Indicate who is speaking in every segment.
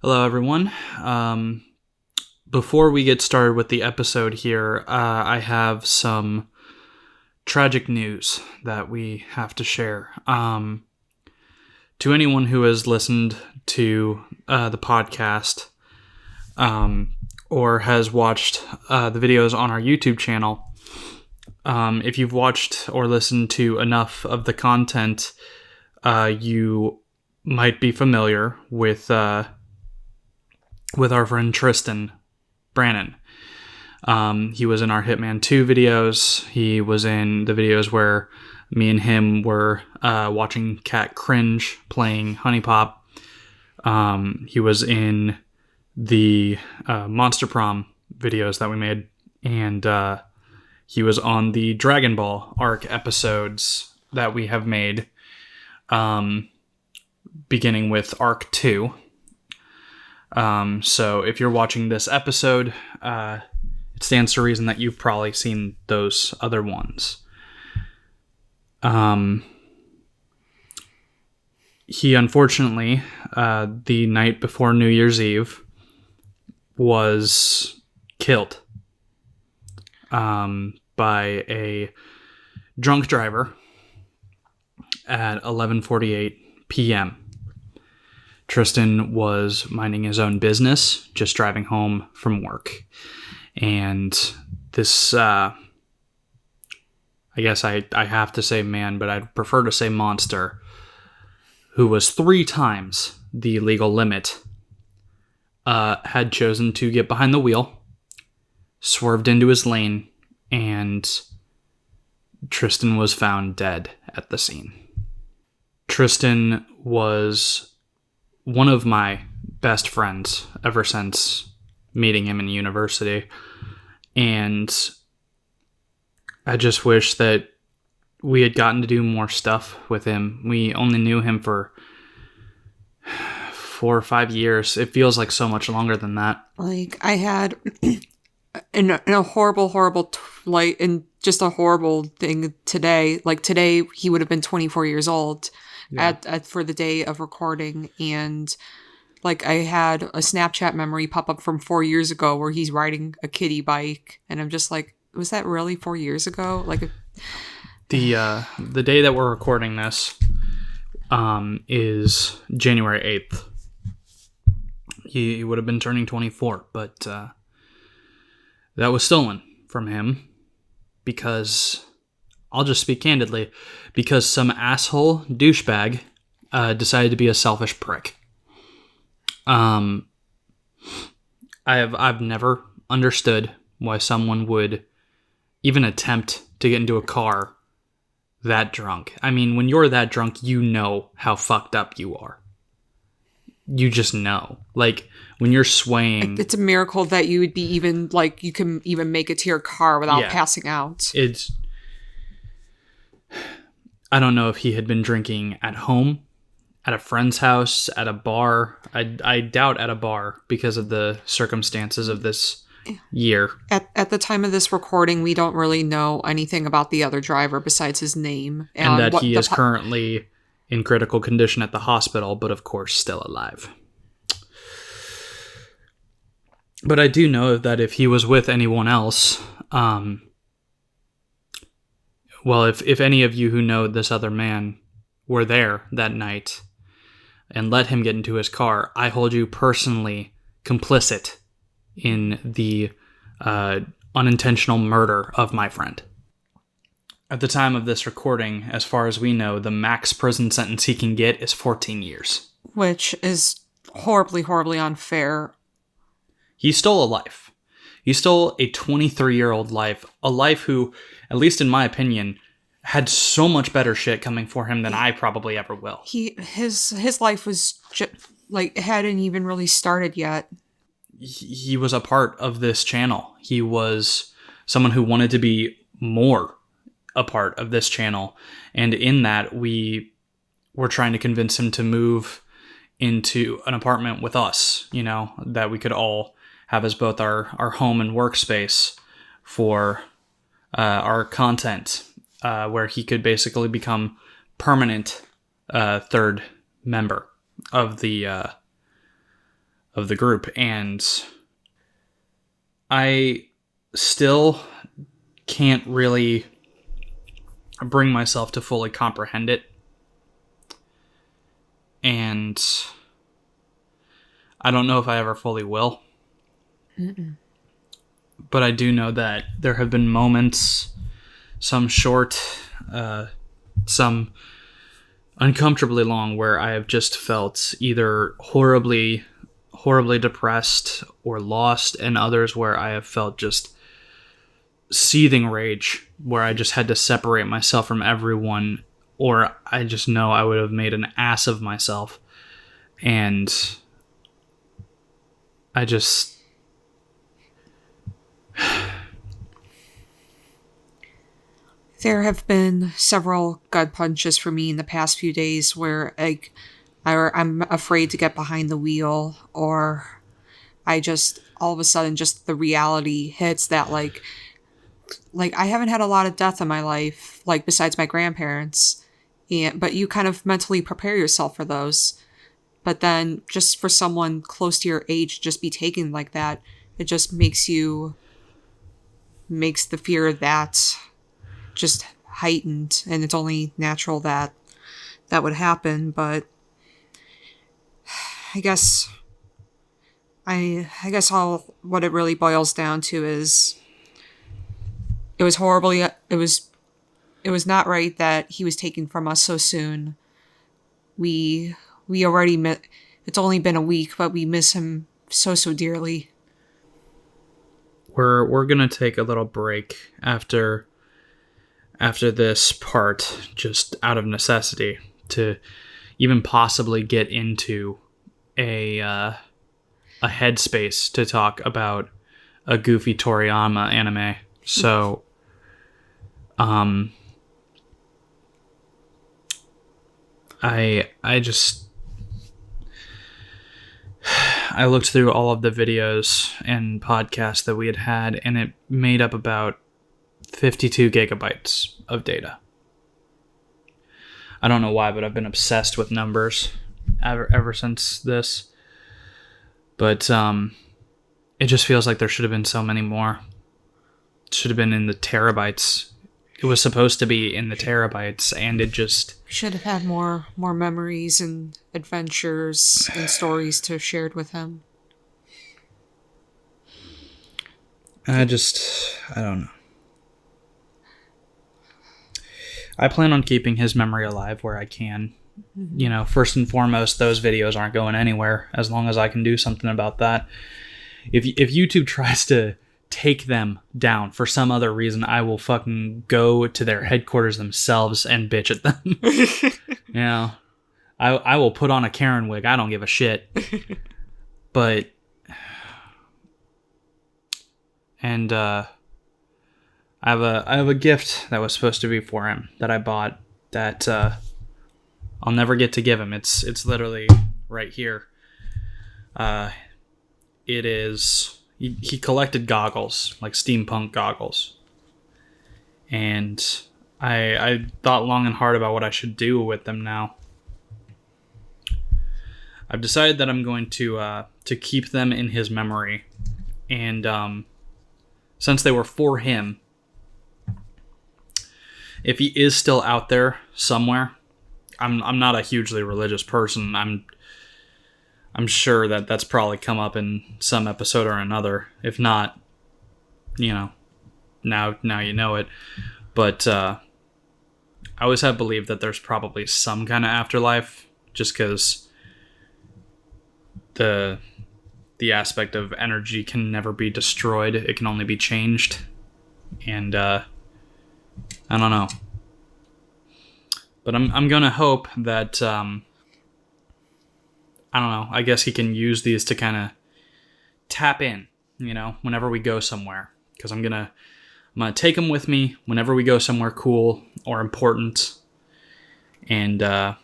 Speaker 1: Hello, everyone. Before we get started with the episode here, I have some tragic news that we have to share. To anyone who has listened to the podcast or has watched the videos on our YouTube channel, if you've watched or listened to enough of the content, you might be familiar with our friend Tristan Brannin. He was in our Hitman 2 videos. He was in the videos where me and him were watching Cat cringe playing Honey Pop. He was in the Monster Prom videos that we made, and he was on the Dragon Ball arc episodes that we have made, beginning with arc 2. So if you're watching this episode, it stands to reason that you've probably seen those other ones. He unfortunately, the night before New Year's Eve, was killed by a drunk driver at 11:48 p.m. Tristan was minding his own business, just driving home from work. And this, I guess I have to say man, but I'd prefer to say monster, who was 3 times the legal limit, had chosen to get behind the wheel, swerved into his lane, and Tristan was found dead at the scene. Tristan was one of my best friends ever since meeting him in university, and I just wish that we had gotten to do more stuff with him. We only knew him for 4 or 5 years. It feels like so much longer than that.
Speaker 2: Like, I had in a horrible and just a horrible thing today. Like, today he would have been 24 years old. Yeah. For the day of recording, and like I had a Snapchat memory pop up from 4 years ago where he's riding a kiddie bike, and I'm just like, was that really 4 years ago? Like,
Speaker 1: the day that we're recording this is January 8th. He would have been turning 24, but that was stolen from him because, I'll just speak candidly, because some asshole douchebag decided to be a selfish prick. I've never understood why someone would even attempt to get into a car that drunk. I mean, when you're that drunk, you know how fucked up you are. You just know. Like, when you're swaying...
Speaker 2: It's a miracle that you would be even, like, you can even make it to your car without passing out. I don't know if he had been drinking at home, at a friend's house, at a bar. I doubt at a bar because of the circumstances of this year. At the time of this recording, we don't really know anything about the other driver besides his name.
Speaker 1: And that he is currently in critical condition at the hospital, but of course still alive. But I do know that if he was with anyone else... Well, if any of you who know this other man were there that night and let him get into his car, I hold you personally complicit in the unintentional murder of my friend. At the time of this recording, as far as we know, the max prison sentence he can get is 14 years.
Speaker 2: Which is horribly unfair.
Speaker 1: He stole a life. He stole a 23-year-old life, a life who, at least in my opinion, had so much better shit coming for him than I probably ever will.
Speaker 2: His life was hadn't even really started yet.
Speaker 1: He was a part of this channel. He was someone who wanted to be more a part of this channel, and in that we were trying to convince him to move into an apartment with us, you know, that we could all have as both our home and workspace for our content, where he could basically become permanent third member of the of the group, and I still can't really bring myself to fully comprehend it. And I don't know if I ever fully will.
Speaker 2: Mm-mm.
Speaker 1: But I do know that there have been moments, some short, some uncomfortably long, where I have just felt either horribly depressed or lost, and others where I have felt just seething rage, where I just had to separate myself from everyone, or I just know I would have made an ass of myself. And I just...
Speaker 2: There have been several gut punches for me in the past few days where I'm afraid to get behind the wheel, or I just all of a sudden just the reality hits that like I haven't had a lot of death in my life, like besides my grandparents, but you kind of mentally prepare yourself for those. But then just for someone close to your age just be taken like that, it just makes the fear of that just heightened, and it's only natural that that would happen. But I guess all what it really boils down to is it was horribly it was not right that he was taken from us so soon. We already met. It's only been a week, but we miss him so dearly.
Speaker 1: We're gonna take a little break after this part, just out of necessity, to even possibly get into a headspace to talk about a Goofy Toriyama anime. So, I looked through all of the videos and podcasts that we had, and it made up about 52 gigabytes of data. I don't know why, but I've been obsessed with numbers ever since this. But it just feels like there should have been so many more. It should have been in the terabytes. It was supposed to be in the terabytes, and it just...
Speaker 2: Should have had more memories and adventures and stories to have shared with him.
Speaker 1: I don't know. I plan on keeping his memory alive where I can. Mm-hmm. You know, first and foremost, those videos aren't going anywhere as long as I can do something about that. If YouTube tries to take them down for some other reason, I will fucking go to their headquarters themselves and bitch at them. You know, I will put on a Karen wig. I don't give a shit. But, and I have a gift that was supposed to be for him that I bought that I'll never get to give him. It's literally right here. It is... He collected goggles, like steampunk goggles. And I thought long and hard about what I should do with them now. I've decided that I'm going to keep them in his memory. And since they were for him, if he is still out there somewhere, I'm not a hugely religious person. I'm sure that that's probably come up in some episode or another. If not, you know, now you know it. But I always have believed that there's probably some kind of afterlife, just because the aspect of energy can never be destroyed. It can only be changed. And I don't know. But I'm gonna hope that I don't know. I guess he can use these to kind of tap in, you know, whenever we go somewhere. Because I'm gonna take him with me whenever we go somewhere cool or important, and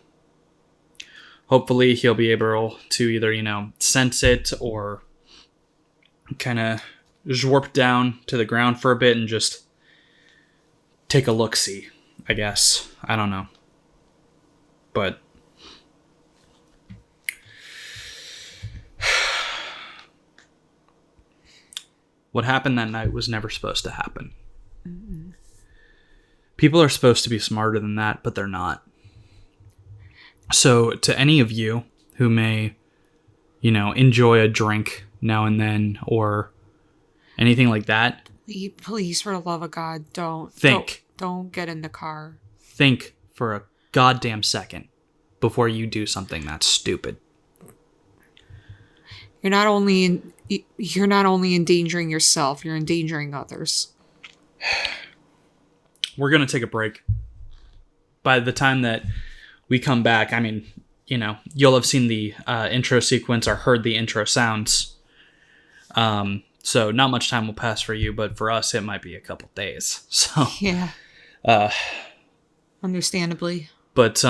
Speaker 1: hopefully he'll be able to either, you know, sense it or kind of zwarp down to the ground for a bit and just take a look-see, I guess. I don't know. But What happened that night was never supposed to happen. Mm-mm. People are supposed to be smarter than that, but they're not. So to any of you who may, enjoy a drink now and then or anything like that,
Speaker 2: please, for the love of God, don't get in the car.
Speaker 1: Think for a goddamn second before you do something that's stupid.
Speaker 2: You're not only endangering yourself, you're endangering others.
Speaker 1: We're going to take a break. By the time that we come back, you'll have seen the intro sequence or heard the intro sounds. So not much time will pass for you, but for us, it might be a couple days. So
Speaker 2: yeah. Understandably.
Speaker 1: But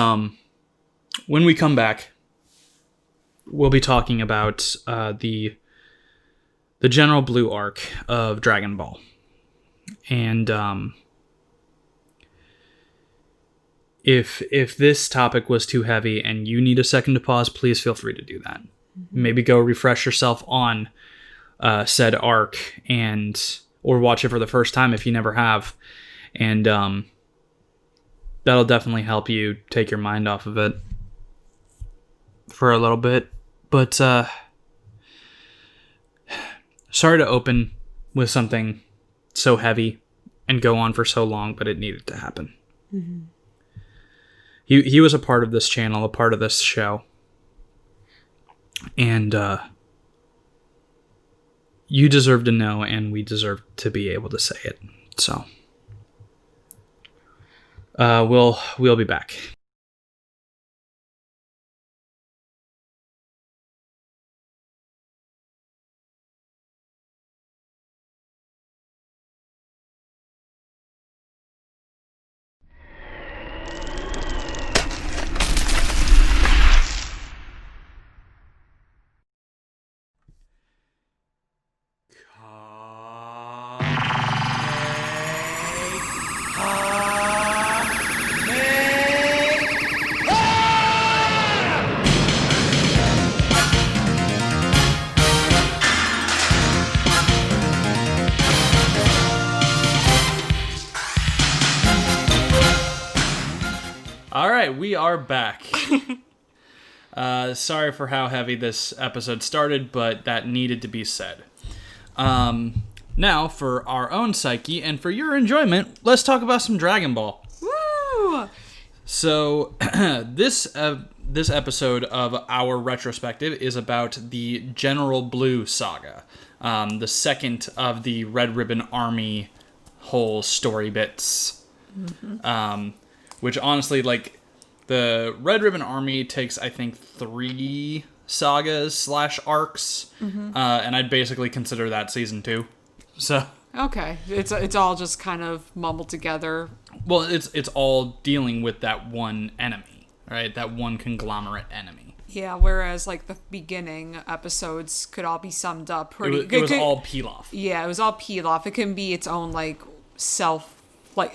Speaker 1: when we come back, we'll be talking about the general blue arc of Dragon Ball. And if this topic was too heavy and you need a second to pause, please feel free to do that. Mm-hmm. Maybe go refresh yourself on said arc or watch it for the first time if you never have. And that'll definitely help you take your mind off of it for a little bit. But sorry to open with something so heavy and go on for so long, but it needed to happen. Mm-hmm. He was a part of this channel, a part of this show. And you deserve to know, and we deserve to be able to say it. So we'll be back. All right, we are back. Sorry for how heavy this episode started, but that needed to be said. Now, for our own psyche and for your enjoyment, let's talk about some Dragon Ball.
Speaker 2: Woo!
Speaker 1: So, this episode of our retrospective is about the General Blue saga, the second of the Red Ribbon Army whole story bits. Mm-hmm. Which honestly, the Red Ribbon Army takes, I think, 3 sagas / arcs, mm-hmm. And I'd basically consider that season 2. So
Speaker 2: okay, it's all just kind of mumbled together.
Speaker 1: Well, it's all dealing with that one enemy, right? That one conglomerate enemy.
Speaker 2: Yeah, whereas the beginning episodes could all be summed up pretty.
Speaker 1: It was all Pilaf.
Speaker 2: Yeah, it was all Pilaf. It can be its own self.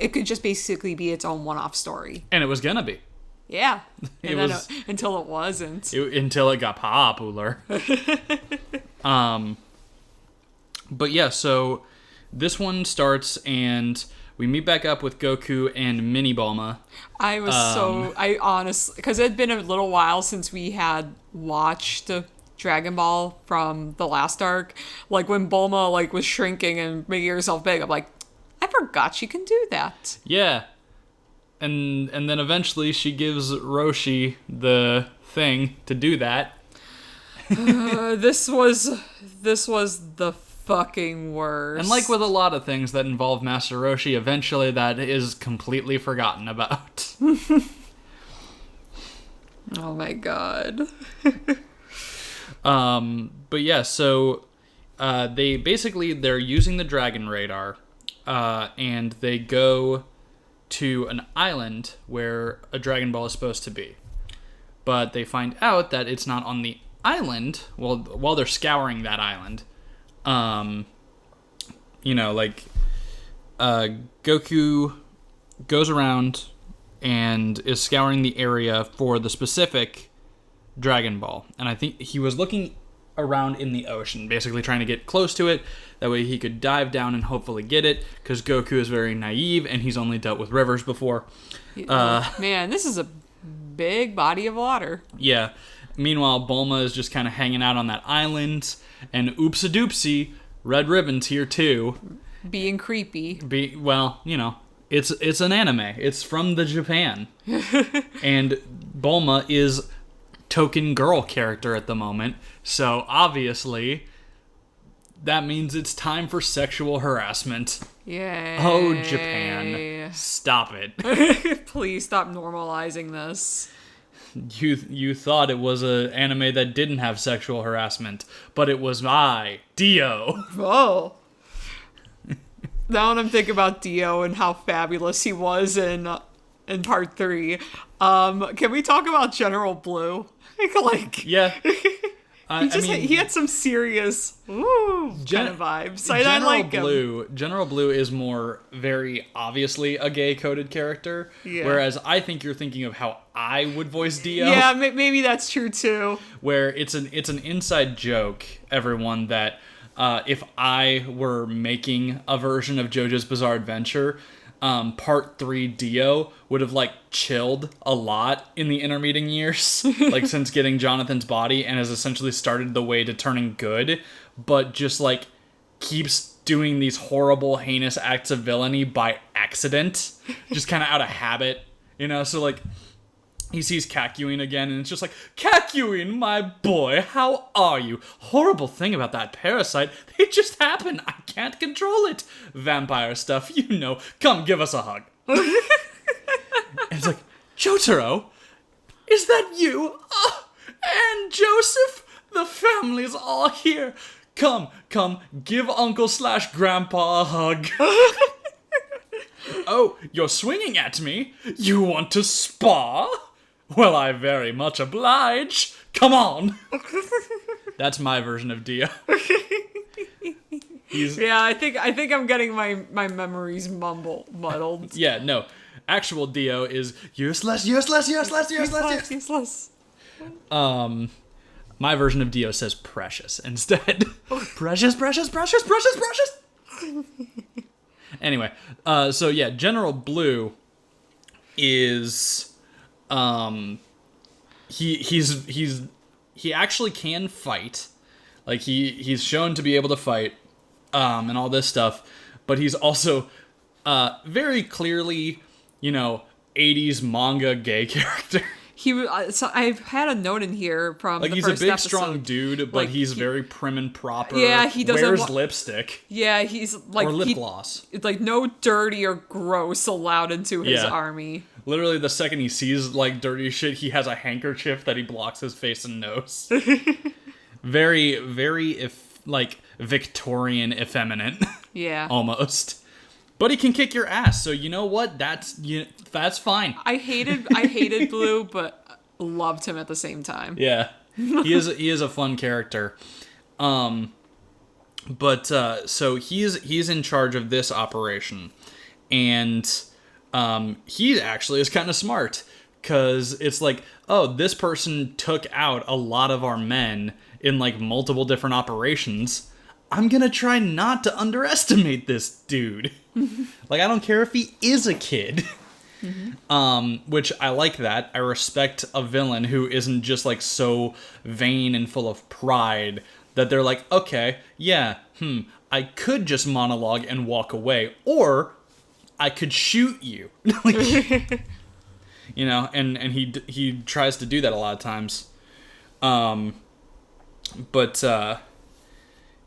Speaker 2: It could just basically be its own one-off story.
Speaker 1: And it was gonna be.
Speaker 2: Yeah. Until it wasn't.
Speaker 1: Until it got popular. But yeah, so this one starts and we meet back up with Goku and Mini Bulma.
Speaker 2: I honestly, because it had been a little while since we had watched Dragon Ball from the last arc. When Bulma was shrinking and making herself big, I'm like, I forgot she can do that.
Speaker 1: Yeah. And then eventually she gives Roshi the thing to do that.
Speaker 2: This was the fucking worst.
Speaker 1: And with a lot of things that involve Master Roshi, eventually that is completely forgotten about.
Speaker 2: Oh my god.
Speaker 1: But yeah, so they're using the Dragon Radar. And they go to an island where a Dragon Ball is supposed to be. But they find out that it's not on the island while they're scouring that island. Goku goes around and is scouring the area for the specific Dragon Ball. And I think he was looking around in the ocean, basically trying to get close to it. That way he could dive down and hopefully get it, because Goku is very naive and he's only dealt with rivers before.
Speaker 2: Man, this is a big body of water.
Speaker 1: Yeah. Meanwhile, Bulma is just kind of hanging out on that island, and oopsie-doopsie, Red Ribbon's here too.
Speaker 2: Being creepy.
Speaker 1: Well, you know, it's an anime. It's from the Japan. And Bulma is token girl character at the moment, so obviously that means it's time for sexual harassment.
Speaker 2: Yay.
Speaker 1: Oh, Japan. Stop it.
Speaker 2: Please stop normalizing this.
Speaker 1: You thought it was an anime that didn't have sexual harassment, but it was Dio.
Speaker 2: Whoa. Now when I'm thinking about Dio and how fabulous he was in part 3, can we talk about General Blue?
Speaker 1: Yeah.
Speaker 2: He had some serious kind of vibes. I like him.
Speaker 1: General Blue is more very obviously a gay-coded character, whereas I think you're thinking of how I would voice Dio.
Speaker 2: Yeah, maybe that's true too.
Speaker 1: Where it's an inside joke, everyone, that if I were making a version of JoJo's Bizarre Adventure, part 3 Dio would have chilled a lot in the intermeeting years, since getting Jonathan's body, and has essentially started the way to turning good, but just keeps doing these horrible, heinous acts of villainy by accident, just kind of out of habit, you know. So he sees Kakyoin again, and it's just Kakyoin, my boy, how are you? Horrible thing about that parasite, they just happen. I can't control it. Vampire stuff, you know. Come, give us a hug. And it's Jotaro, is that you? Oh, and Joseph, the family's all here. Come, give Uncle/Grandpa a hug. Oh, you're swinging at me? You want to spar? Well, I very much oblige. Come on. That's my version of Dio.
Speaker 2: Yeah, I think I'm getting my memories muddled.
Speaker 1: Yeah, no. Actual Dio is useless. My version of Dio says precious instead. Precious. Anyway, so yeah, General Blue is he actually can fight. He's shown to be able to fight and all this stuff, but he's also very clearly, 80s manga gay character.
Speaker 2: So I've had a note in here from the
Speaker 1: he's
Speaker 2: first
Speaker 1: a big,
Speaker 2: episode.
Speaker 1: strong dude, but he's very prim and proper.
Speaker 2: Yeah, he doesn't
Speaker 1: wears lipstick.
Speaker 2: Yeah, he's
Speaker 1: or lip gloss.
Speaker 2: It's no dirty or gross allowed into his army.
Speaker 1: Literally, the second he sees dirty shit, he has a handkerchief that he blocks his face and nose. Very, very Victorian effeminate.
Speaker 2: Yeah,
Speaker 1: almost. But he can kick your ass, so you know what? That's fine.
Speaker 2: I hated Blue, but loved him at the same time.
Speaker 1: Yeah, he is a fun character. But so he's in charge of this operation, and he actually is kind of smart, because it's this person took out a lot of our men in multiple different operations. I'm gonna try not to underestimate this dude. I don't care if he is a kid. Mm-hmm. Which I like that. I respect a villain who isn't just so vain and full of pride that they're okay, yeah, I could just monologue and walk away, or I could shoot you. And he tries to do that a lot of times.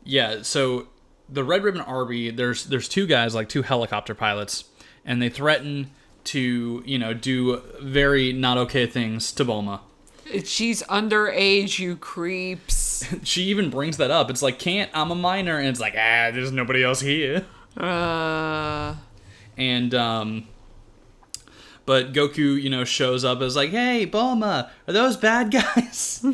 Speaker 1: Yeah, so the Red Ribbon Army, there's two guys, two helicopter pilots, and they threaten to, do very not okay things to Bulma.
Speaker 2: She's underage, you creeps.
Speaker 1: She even brings that up. It's can't, I'm a minor, and it's there's nobody else here. And, but Goku, shows up as hey, Bulma, are those bad guys?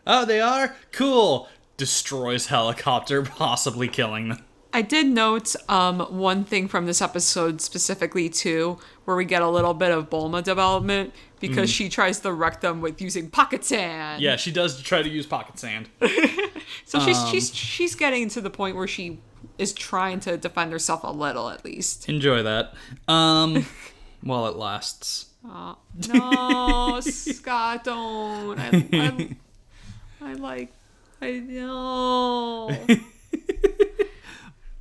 Speaker 1: Oh, they are? Cool. Destroys helicopter, possibly killing them.
Speaker 2: I did note one thing from this episode specifically too, where we get a little bit of Bulma development, because she tries to wreck them with using pocket sand.
Speaker 1: Yeah, she does try to use pocket sand.
Speaker 2: So she's getting to the point where she is trying to defend herself a little, at least.
Speaker 1: Enjoy that. While it lasts.
Speaker 2: No, Scott, don't. I know.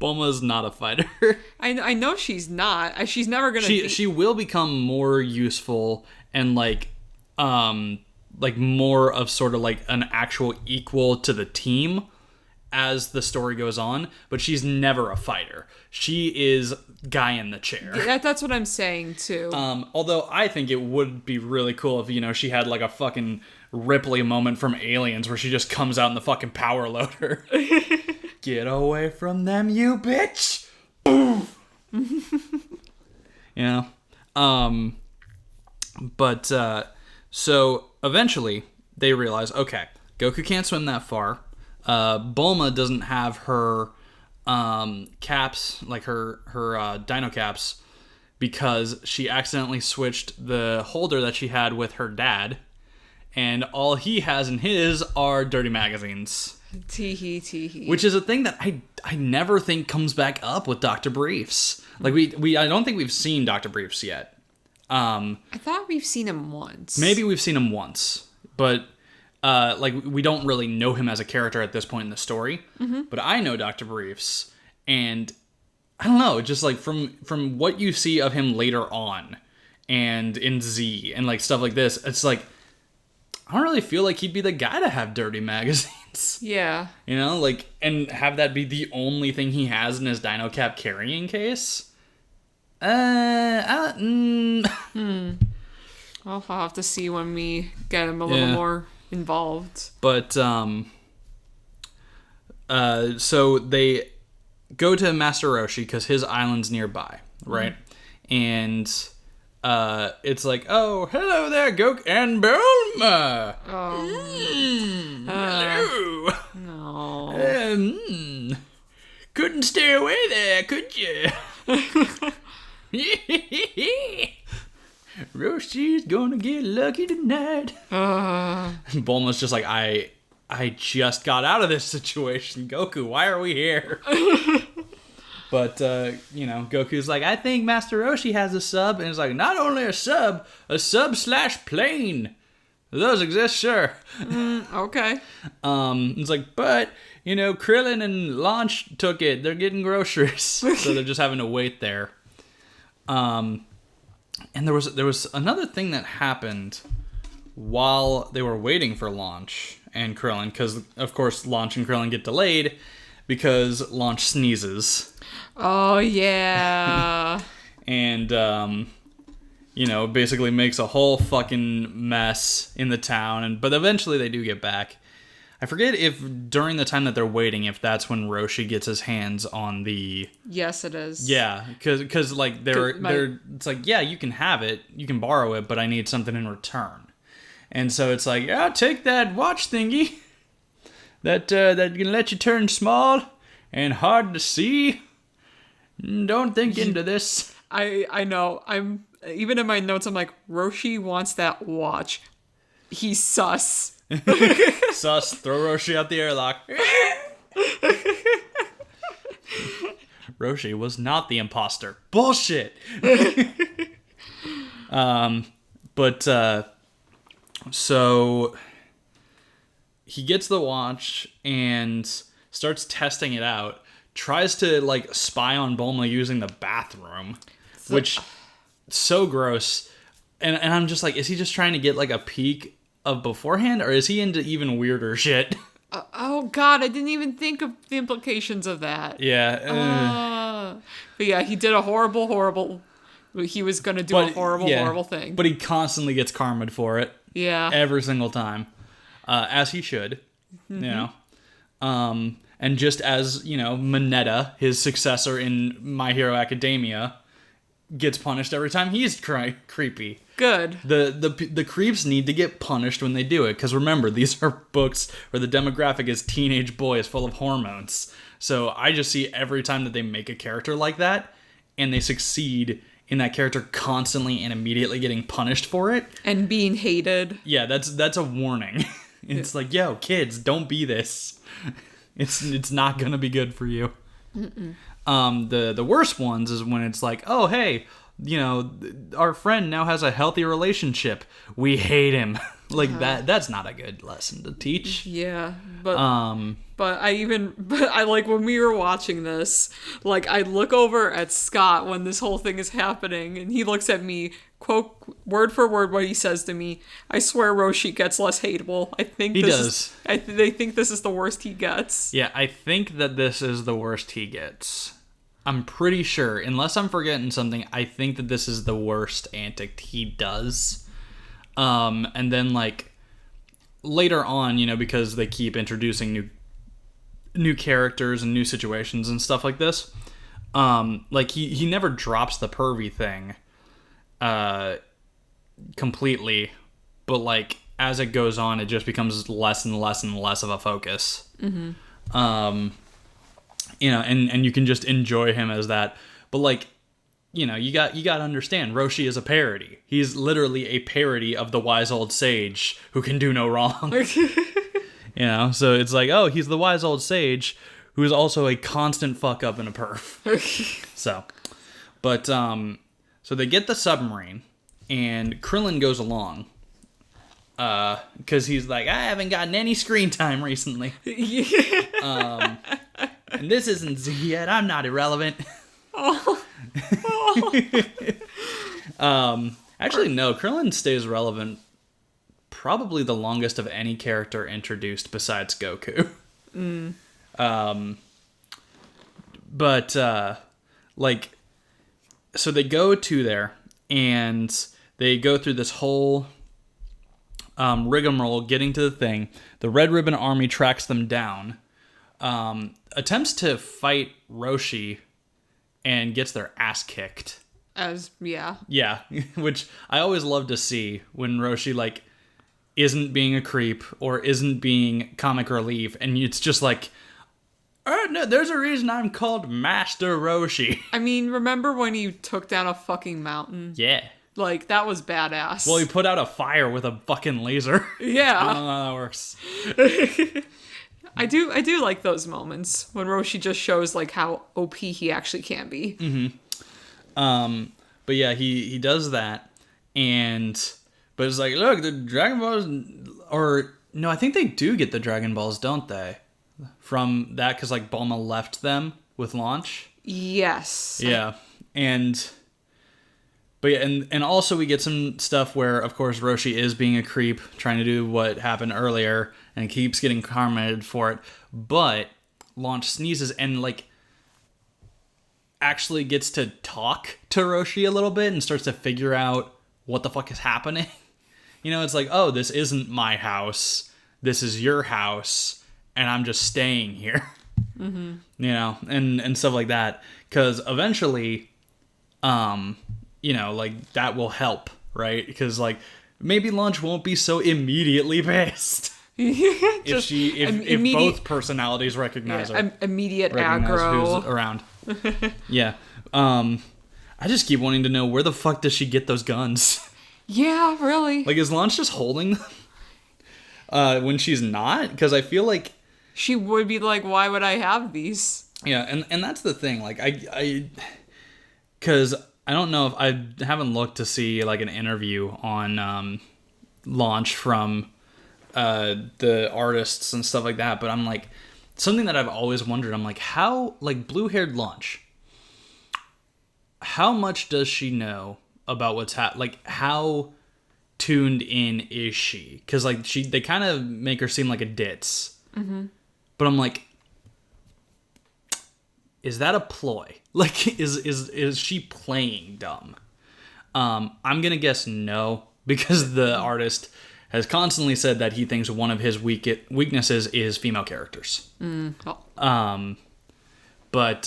Speaker 1: Bulma's not a fighter.
Speaker 2: I know she's not. She's never gonna.
Speaker 1: She will become more useful and more of sort of like an actual equal to the team as the story goes on, but she's never a fighter. She is guy in the chair.
Speaker 2: That's what I'm saying too.
Speaker 1: Although I think it would be really cool if, she had like a fucking Ripley moment from Aliens where she just comes out in the fucking power loader. Get away from them, you bitch! Boom! So eventually they realize, okay, Goku can't swim that far. Bulma doesn't have her caps, like her dino caps, because she accidentally switched the holder that she had with her dad, and all he has in his are dirty magazines.
Speaker 2: Teehee.
Speaker 1: Which is a thing that I never think comes back up with Dr. Briefs. Like I don't think we've seen Dr. Briefs yet.
Speaker 2: I thought we've seen him once.
Speaker 1: Maybe we've seen him once, but we don't really know him as a character at this point in the story. Mm-hmm. But I know Dr. Briefs, and I don't know, just like from what you see of him later on, and in Z and like stuff like this, it's like I don't really feel like he'd be the guy to have dirty magazines.
Speaker 2: Yeah.
Speaker 1: And have that be the only thing he has in his dino cap carrying case.
Speaker 2: I'll have to see when we get him a little more involved.
Speaker 1: But so they go to Master Roshi because his island's nearby, right? Mm-hmm. And it's like, oh, hello there, Goku and Bulma. Hello.
Speaker 2: No.
Speaker 1: Couldn't stay away there, could you? Roshi's gonna get lucky tonight. Bulma's just like, I just got out of this situation. Goku, why are we here? But, Goku's like, I think Master Roshi has a sub. And it's like, not only a sub/plane. Those exist, sure.
Speaker 2: Okay.
Speaker 1: It's like, but, Krillin and Launch took it. They're getting groceries. So they're just having to wait there. And there was another thing that happened while they were waiting for Launch and Krillin. Because, of course, Launch and Krillin get delayed because Launch sneezes.
Speaker 2: Oh, yeah.
Speaker 1: And, basically makes a whole fucking mess in the town. But eventually they do get back. I forget if during the time that they're waiting, if that's when Roshi gets his hands on the...
Speaker 2: Yes, it is.
Speaker 1: Yeah, because like, it's like, yeah, you can have it, you can borrow it, but I need something in return. And so it's like, yeah, take that watch thingy that can let you turn small and hard to see. Don't think into this.
Speaker 2: I know. I'm even in my notes. I'm like, Roshi wants that watch. He's sus.
Speaker 1: Sus. Throw Roshi out the airlock. Roshi was not the imposter. Bullshit. So he gets the watch and starts testing it out. Tries to like spy on Bulma using the bathroom, which so gross. And I'm just like, is he just trying to get like a peek of beforehand, or is he into even weirder shit?
Speaker 2: Oh God, I didn't even think of the implications of that.
Speaker 1: Yeah.
Speaker 2: But yeah, he did a horrible. He was gonna do a horrible thing.
Speaker 1: But he constantly gets karma'd for it.
Speaker 2: Yeah.
Speaker 1: Every single time, as he should. Mm-hmm. And just as, Mineta, his successor in My Hero Academia, gets punished every time he's creepy.
Speaker 2: Good.
Speaker 1: The creeps need to get punished when they do it, because remember, these are books where the demographic is teenage boys full of hormones. So I just see every time that they make a character like that, and they succeed in that character constantly and immediately getting punished for it.
Speaker 2: And being hated.
Speaker 1: Yeah, that's a warning. It's like, yo, kids, don't be this. It's not gonna be good for you. The worst ones is when it's like, oh, hey, you know, our friend now has a healthy relationship. We hate him. Like that's not a good lesson to teach.
Speaker 2: Yeah, but I like when we were watching this, like I look over at Scott when this whole thing is happening, and he looks at me, quote word for word what he says to me. I swear Roshi gets less hateable. I think
Speaker 1: he does.
Speaker 2: They think this is the worst he gets.
Speaker 1: Yeah, I think that this is the worst he gets. I'm pretty sure, unless I'm forgetting something, I think that this is the worst antic he does. And then like later on, you know, because they keep introducing new characters and new situations and stuff like this, like he never drops the pervy thing completely, but like as it goes on, it just becomes less and less and less of a focus. You know, and you can just enjoy him as that. But like, you know, you got to understand, Roshi is a parody. He's literally a parody of the wise old sage who can do no wrong. You know, so it's like, oh, he's the wise old sage who is also a constant fuck up and a perf. So, but so they get the submarine, and Krillin goes along. Because he's like, I haven't gotten any screen time recently. And this isn't Z yet. I'm not irrelevant. Actually, no. Krillin stays relevant probably the longest of any character introduced besides Goku. But like, so they go to there and they go through this whole rigmarole getting to the thing. The Red Ribbon Army tracks them down. Attempts to fight Roshi and gets their ass kicked. Yeah, which I always love to see when Roshi like isn't being a creep or isn't being comic relief, and it's just like, oh, no, there's a reason I'm called Master Roshi.
Speaker 2: I mean, remember when you took down a fucking mountain?
Speaker 1: Yeah.
Speaker 2: Like, that was badass.
Speaker 1: Well, he put out a fire with a fucking laser.
Speaker 2: Yeah.
Speaker 1: I don't know how that works.
Speaker 2: I do like those moments when Roshi just shows like how OP he actually can be.
Speaker 1: But yeah, he does that, but it's like, look, the Dragon Balls, or no, I think they do get the Dragon Balls, don't they? From that, because like Bulma left them with Launch.
Speaker 2: Yes.
Speaker 1: Yeah, but yeah, and also we get some stuff where, of course, Roshi is being a creep, trying to do what happened earlier, and keeps getting karmaed for it. But Launch sneezes and like actually gets to talk to Roshi a little bit and starts to figure out what the fuck is happening. You know, it's like, oh, this isn't my house. This is your house, and I'm just staying here. You know, and stuff like that. Because eventually, you know, like, that will help, right? Because, like, maybe Launch won't be so immediately pissed. If both personalities recognize her.
Speaker 2: Immediate aggro.
Speaker 1: Who's around. Yeah. I just keep wanting to know, where the fuck does she get those guns?
Speaker 2: Yeah, really.
Speaker 1: Like, is Launch just holding them? When she's not? Because I feel like
Speaker 2: she would be like, why would I have these?
Speaker 1: Yeah, and that's the thing. Like, because I don't know if I haven't looked to see like an interview on Launch from the artists and stuff like that, but I'm like, something that I've always wondered, I'm like, how, like, blue-haired Launch, how much does she know about what's like, how tuned in is she? Because like they kind of make her seem like a ditz. But I'm like, is that a ploy? Like, is she playing dumb? I'm gonna guess no, because the artist has constantly said that he thinks one of his weaknesses is female characters. But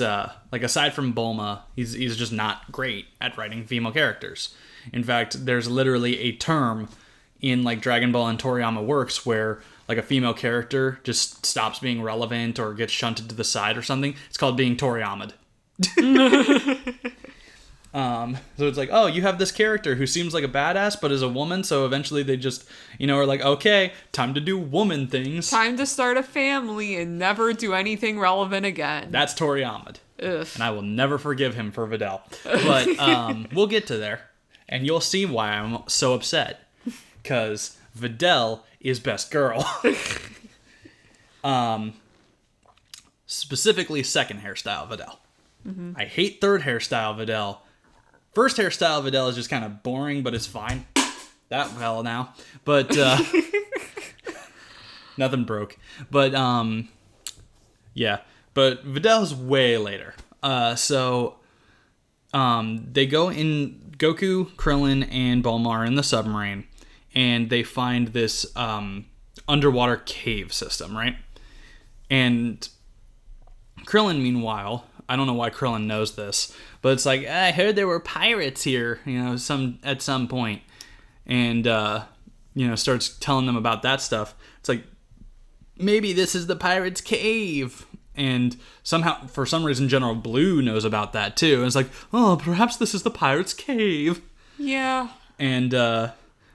Speaker 1: like, aside from Bulma, he's just not great at writing female characters. In fact, there's literally a term in like Dragon Ball and Toriyama works where like a female character just stops being relevant or gets shunted to the side or something. It's called being Toriyama'd. So it's like, oh, you have this character who seems like a badass, but is a woman. So eventually they just, are like, okay, time to do woman things.
Speaker 2: Time to start a family and never do anything relevant again.
Speaker 1: That's Tori Ahmed.
Speaker 2: Ugh.
Speaker 1: And I will never forgive him for Videl. But we'll get to there. And you'll see why I'm so upset. Because Videl is best girl. Specifically second hairstyle Videl. Mm-hmm. I hate third hairstyle Videl. First hairstyle Videl is just kind of boring, but it's fine. That well now. But nothing broke. But yeah. But Videl's way later. They go in, Goku, Krillin, and Bulma are in the submarine, and they find this underwater cave system, right? And Krillin, meanwhile, I don't know why Krillin knows this, but it's like, I heard there were pirates here, at some point. And, starts telling them about that stuff. It's like, maybe this is the pirate's cave. And somehow, for some reason, General Blue knows about that too. And it's like, oh, perhaps this is the pirate's cave.
Speaker 2: Yeah.
Speaker 1: And then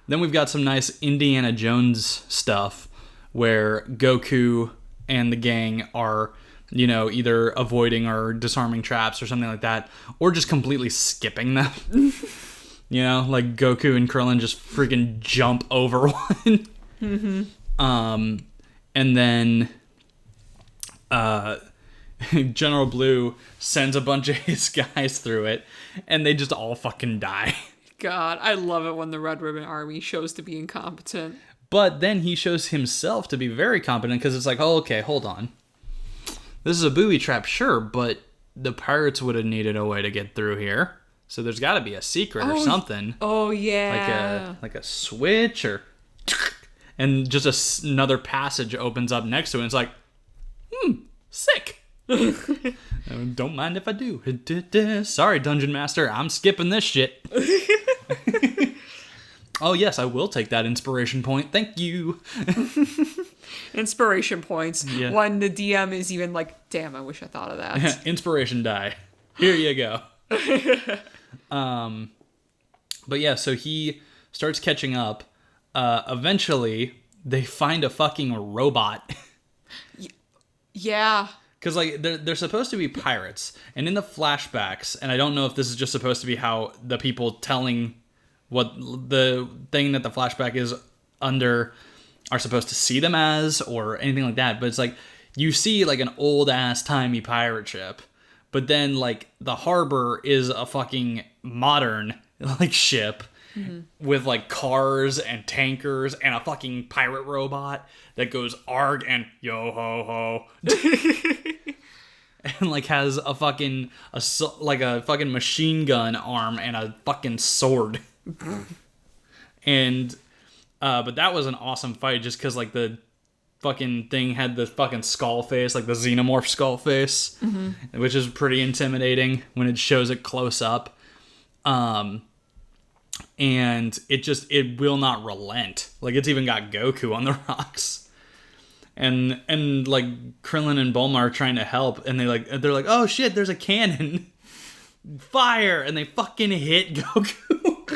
Speaker 1: we've got some nice Indiana Jones stuff where Goku and the gang are, either avoiding or disarming traps or something like that, or just completely skipping them. Like Goku and Krillin just freaking jump over one. Mm-hmm. And then General Blue sends a bunch of his guys through it, and they just all fucking die.
Speaker 2: God, I love it when the Red Ribbon Army shows to be incompetent.
Speaker 1: But then he shows himself to be very competent, because it's like, oh, okay, hold on. This is a booby trap, sure, but the pirates would have needed a way to get through here. So there's got to be a secret or something.
Speaker 2: Oh, yeah.
Speaker 1: Like a switch or... And just another passage opens up next to it, and it's like, sick. Don't mind if I do. Sorry, Dungeon Master, I'm skipping this shit. Oh, yes, I will take that inspiration point. Thank you.
Speaker 2: Inspiration points. Yeah. When the DM is even like, damn, I wish I thought of that.
Speaker 1: Inspiration die. Here you go. But yeah, so he starts catching up. Eventually, they find a fucking robot.
Speaker 2: Yeah.
Speaker 1: Because, like, they're supposed to be pirates. And in the flashbacks, and I don't know if this is just supposed to be how the people telling what the thing that the flashback is under are supposed to see them as or anything like that. But it's like, you see, like, an old-ass timey pirate ship. But then, like, the harbor is a fucking modern, like, ship. Mm-hmm. With like cars and tankers and a fucking pirate robot that goes arg and yo ho ho. And like has a fucking machine gun arm and a fucking sword. And but that was an awesome fight just because like the fucking thing had the fucking skull face, like the xenomorph skull face, mm-hmm. which is pretty intimidating when it shows it close up. And it will not relent. Like, it's even got Goku on the rocks. And like, Krillin and Bulma are trying to help, and they're like, oh shit, there's a cannon. Fire! And they fucking hit Goku.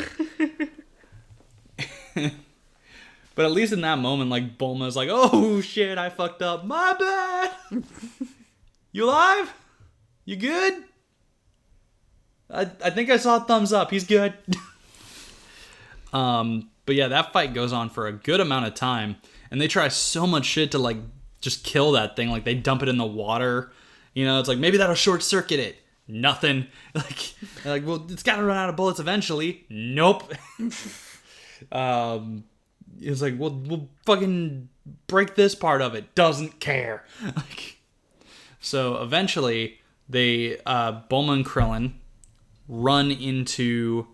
Speaker 1: But at least in that moment, like, Bulma's like, oh shit, I fucked up. My bad! You alive? You good? I think I saw a thumbs up. He's good. But yeah, that fight goes on for a good amount of time, and they try so much shit to like just kill that thing. Like they dump it in the water, it's like maybe that'll short circuit it. Nothing. Like well, it's got to run out of bullets eventually. Nope. It's like we'll fucking break this part of it. Doesn't care. So eventually they Bulma and Krillin run into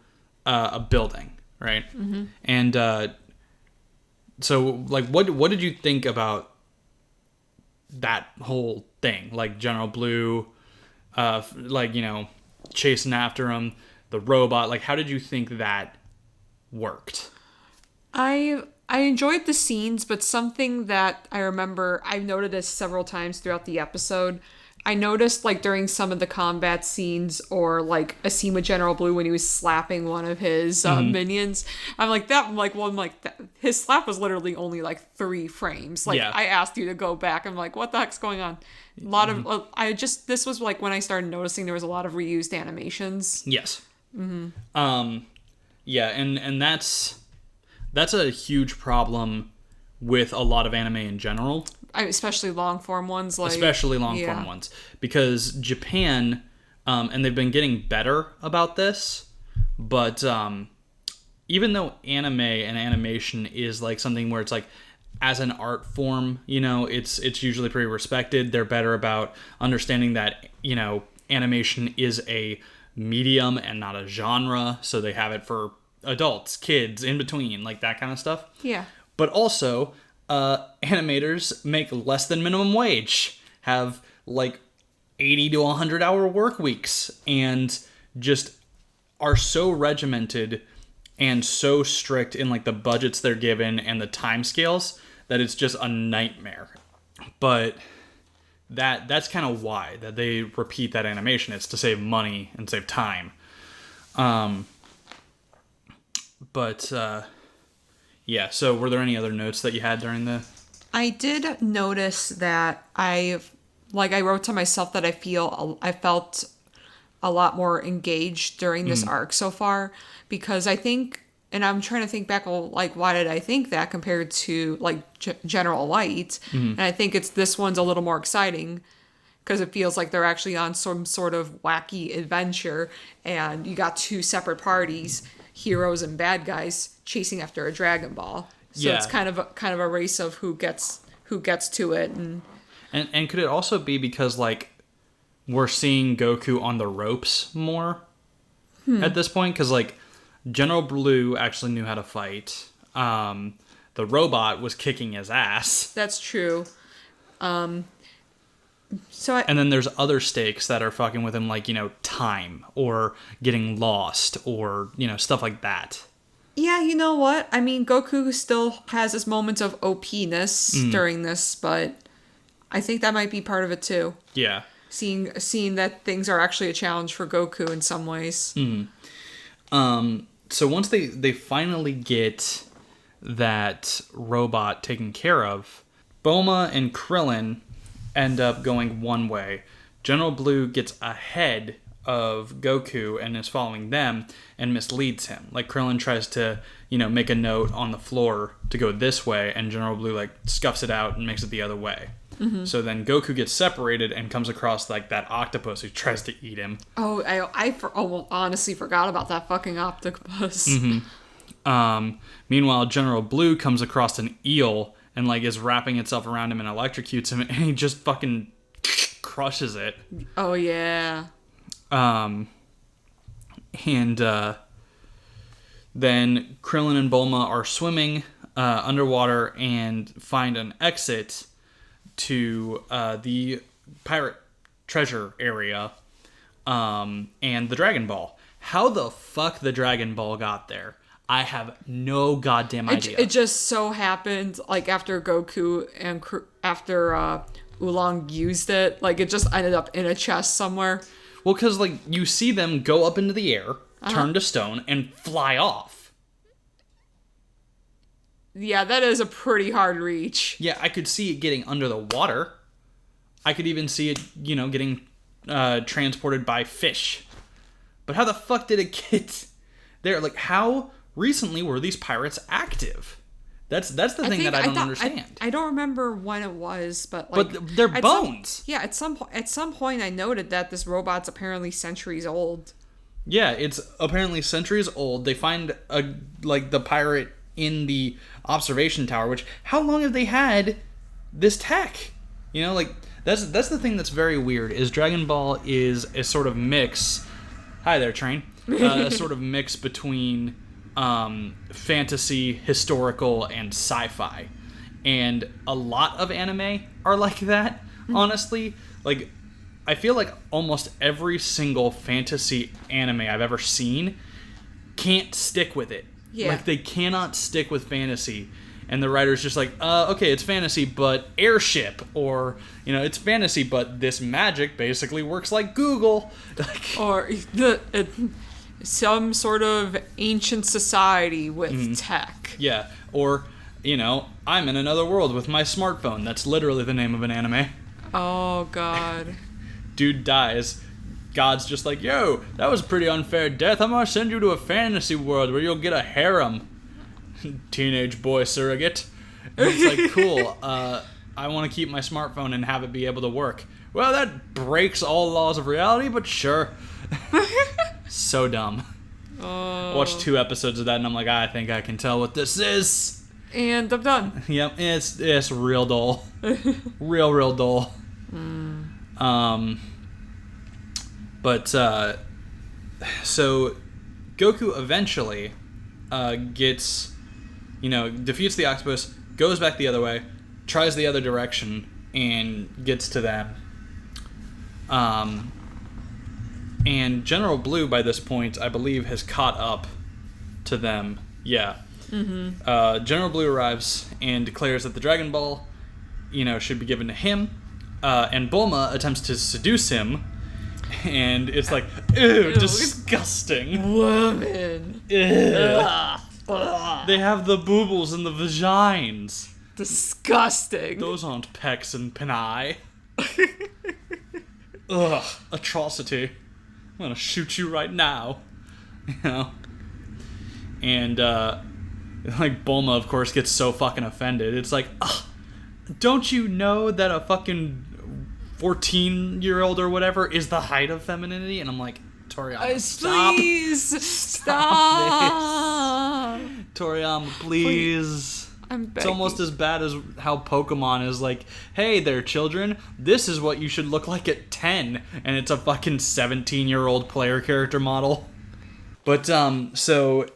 Speaker 1: a building. Right. Mm-hmm. And so like what did you think about that whole thing? Like General Blue chasing after him, the robot, like how did you think that worked?
Speaker 2: I enjoyed the scenes, but something that I remember I've noted this several times throughout the episode, I noticed, like, during some of the combat scenes, or, like, a scene with General Blue when he was slapping one of his minions, his slap was literally only, like, 3 frames. Like, I asked you to go back. I'm like, what the heck's going on? A lot of, this was, like, when I started noticing there was a lot of reused animations.
Speaker 1: Yes. Yeah, and that's a huge problem with a lot of anime in general.
Speaker 2: Especially long-form ones.
Speaker 1: Long-form ones. Because Japan, and they've been getting better about this, but even though anime and animation is like something where it's like, as an art form, you know, it's usually pretty respected. They're better about understanding that, you know, animation is a medium and not a genre, so they have it for adults, kids, in between, like that kind of stuff.
Speaker 2: Yeah.
Speaker 1: But also, animators make less than minimum wage, have like 80 to 100 hour work weeks, and just are so regimented and so strict in like the budgets they're given and the time scales that it's just a nightmare. But that's kind of why that they repeat that animation. It's to save money and save time. Yeah, so were there any other notes that you had during the...
Speaker 2: I did notice that I wrote to myself that I felt a lot more engaged during this arc so far, because I think, and I'm trying to think back, well, like, why did I think that compared to, like, General Light? And I think this one's a little more exciting, because it feels like they're actually on some sort of wacky adventure, and you got 2 separate parties, heroes and bad guys, chasing after a Dragon Ball. So it's kind of a race of who gets to it. And
Speaker 1: could it also be because, like, we're seeing Goku on the ropes more at this point? Because, like, General Blue actually knew how to fight. The robot was kicking his ass.
Speaker 2: That's true. And
Speaker 1: then there's other stakes that are fucking with him, like, you know, time or getting lost or, you know, stuff like that.
Speaker 2: Yeah, you know what? I mean, Goku still has his moments of OP-ness during this, but I think that might be part of it too.
Speaker 1: Yeah.
Speaker 2: Seeing that things are actually a challenge for Goku in some ways.
Speaker 1: So once they finally get that robot taken care of, Bulma and Krillin end up going one way. General Blue gets ahead of Goku and is following them and misleads him. Like, Krillin tries to, you know, make a note on the floor to go this way, and General Blue, like, scuffs it out and makes it the other way. So then Goku gets separated and comes across, like, that octopus who tries to eat him.
Speaker 2: Oh, I honestly forgot about that fucking octopus.
Speaker 1: Meanwhile, General Blue comes across an eel and, like, is wrapping itself around him and electrocutes him, and he just fucking crushes it.
Speaker 2: Oh, yeah.
Speaker 1: And then Krillin and Bulma are swimming underwater and find an exit to the pirate treasure area and the Dragon Ball. How the fuck the Dragon Ball got there, I have no goddamn idea.
Speaker 2: It just so happened, like, after Goku and after Oolong used it, like, it just ended up in a chest somewhere.
Speaker 1: Well, because, like, you see them go up into the air, turn to stone, and fly off.
Speaker 2: Yeah, that is a pretty hard reach.
Speaker 1: Yeah, I could see it getting under the water. I could even see it, you know, getting transported by fish. But how the fuck did it get there? Like, how recently were these pirates active? That's the thing that I don't understand.
Speaker 2: I don't remember when it was, but, like,
Speaker 1: but they're bones.
Speaker 2: At some point I noted that this robot's apparently centuries old.
Speaker 1: Yeah, it's apparently centuries old. They find the pirate in the observation tower, which, how long have they had this tech? You know, like, that's the thing that's very weird, is Dragon Ball is a sort of mix. Hi there, Train. A sort of mix between fantasy, historical, and sci-fi. And a lot of anime are like that, honestly. Like, I feel like almost every single fantasy anime I've ever seen can't stick with it. Yeah. Like, they cannot stick with fantasy. And the writer's just like, okay, it's fantasy, but airship. Or, it's fantasy, but this magic basically works like Google.
Speaker 2: Or some sort of ancient society with tech.
Speaker 1: Yeah. Or, I'm in another world with my smartphone. That's literally the name of an anime.
Speaker 2: Oh, God.
Speaker 1: Dude dies. God's just like, yo, that was a pretty unfair death. I'm gonna send you to a fantasy world where you'll get a harem. Teenage boy surrogate. And it's like, cool, I want to keep my smartphone and have it be able to work. Well, that breaks all laws of reality, but sure. So dumb.
Speaker 2: Oh.
Speaker 1: Watched 2 episodes of that and I'm like, I think I can tell what this is.
Speaker 2: And I'm done.
Speaker 1: Yep, it's real dull. real dull. But so Goku eventually gets, defeats the octopus, goes back the other way, tries the other direction, and gets to them. And General Blue, by this point, I believe, has caught up to them. Yeah. General Blue arrives and declares that the Dragon Ball, should be given to him. And Bulma attempts to seduce him. And it's like, ew, disgusting.
Speaker 2: Woman.
Speaker 1: They have the boobles and the vagines.
Speaker 2: Disgusting.
Speaker 1: Those aren't pecs and peni. Ugh, atrocity. I'm gonna shoot you right now. And, Bulma, of course, gets so fucking offended. It's like, don't you know that a fucking 14-year-old or whatever is the height of femininity? And I'm like, Toriyama, stop.
Speaker 2: Please, stop.
Speaker 1: Toriyama, please.
Speaker 2: I'm begging.
Speaker 1: It's almost as bad as how Pokemon is like, hey there, children, this is what you should look like at 10. And it's a fucking 17-year-old player character model. But, so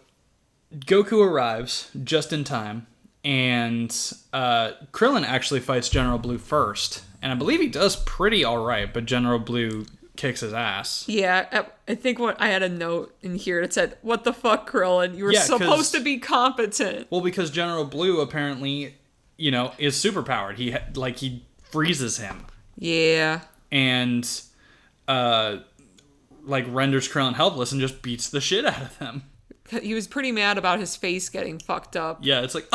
Speaker 1: Goku arrives just in time. And Krillin actually fights General Blue first. And I believe he does pretty alright, but General Blue kicks his ass.
Speaker 2: Yeah, I think I had a note in here that said, what the fuck, Krillin? You were supposed to be competent.
Speaker 1: Well, because General Blue apparently, is superpowered. He freezes him.
Speaker 2: Yeah.
Speaker 1: And, renders Krillin helpless and just beats the shit out of him.
Speaker 2: He was pretty mad about his face getting fucked up.
Speaker 1: Yeah, it's like,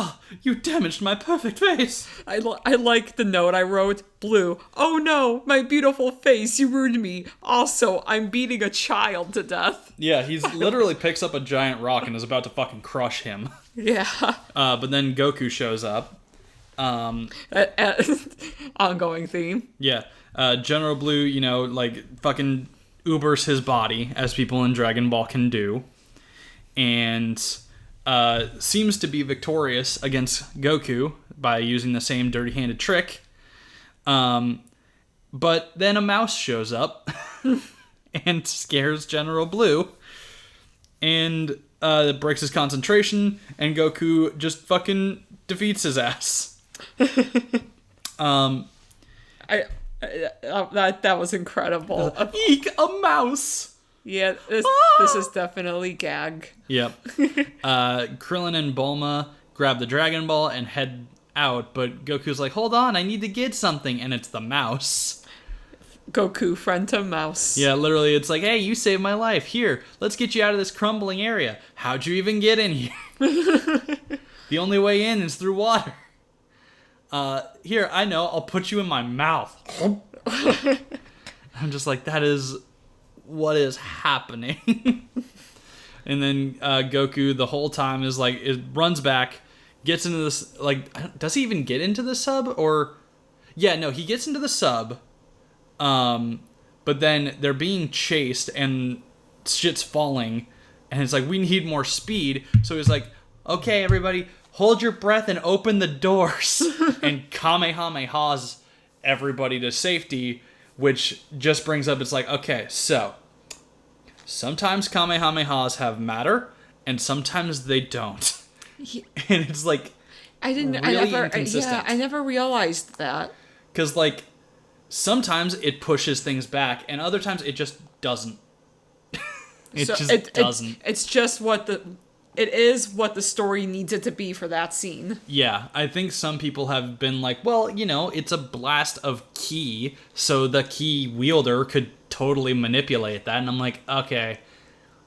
Speaker 1: you damaged my perfect face.
Speaker 2: I like the note I wrote. Blue. Oh no, my beautiful face, you ruined me. Also, I'm beating a child to death.
Speaker 1: Yeah, he's literally picks up a giant rock and is about to fucking crush him.
Speaker 2: Yeah.
Speaker 1: But then Goku shows up.
Speaker 2: Ongoing theme.
Speaker 1: Yeah. General Blue, fucking Ubers his body, as people in Dragon Ball can do. And seems to be victorious against Goku by using the same dirty-handed trick. But then a mouse shows up and scares General Blue and breaks his concentration, and Goku just fucking defeats his ass.
Speaker 2: That was incredible.
Speaker 1: Eek, a mouse!
Speaker 2: Yeah, this is definitely gag.
Speaker 1: Yep. Krillin and Bulma grab the Dragon Ball and head out, but Goku's like, hold on, I need to get something, and it's the mouse.
Speaker 2: Goku, friend to mouse.
Speaker 1: Yeah, literally, it's like, hey, you saved my life. Here, let's get you out of this crumbling area. How'd you even get in here? The only way in is through water. Here, I know, I'll put you in my mouth. I'm just like, that is what is happening. And then Goku the whole time is like, it runs back, gets into this, does he even get into the sub? Or yeah, no, he gets into the sub, but then they're being chased and shit's falling, and it's like, we need more speed. So he's like, okay, everybody, hold your breath and open the doors. And Kamehamehas everybody to safety, which just brings up, it's like, okay, so sometimes Kamehamehas have matter, and sometimes they don't. Yeah. And it's like, I
Speaker 2: never realized that.
Speaker 1: Because, sometimes it pushes things back, and other times it just doesn't. It just doesn't.
Speaker 2: It's just what the it is what the story needs it to be for that scene.
Speaker 1: Yeah, I think some people have been like, well, it's a blast of ki, so the ki wielder could totally manipulate that. And I'm like, okay,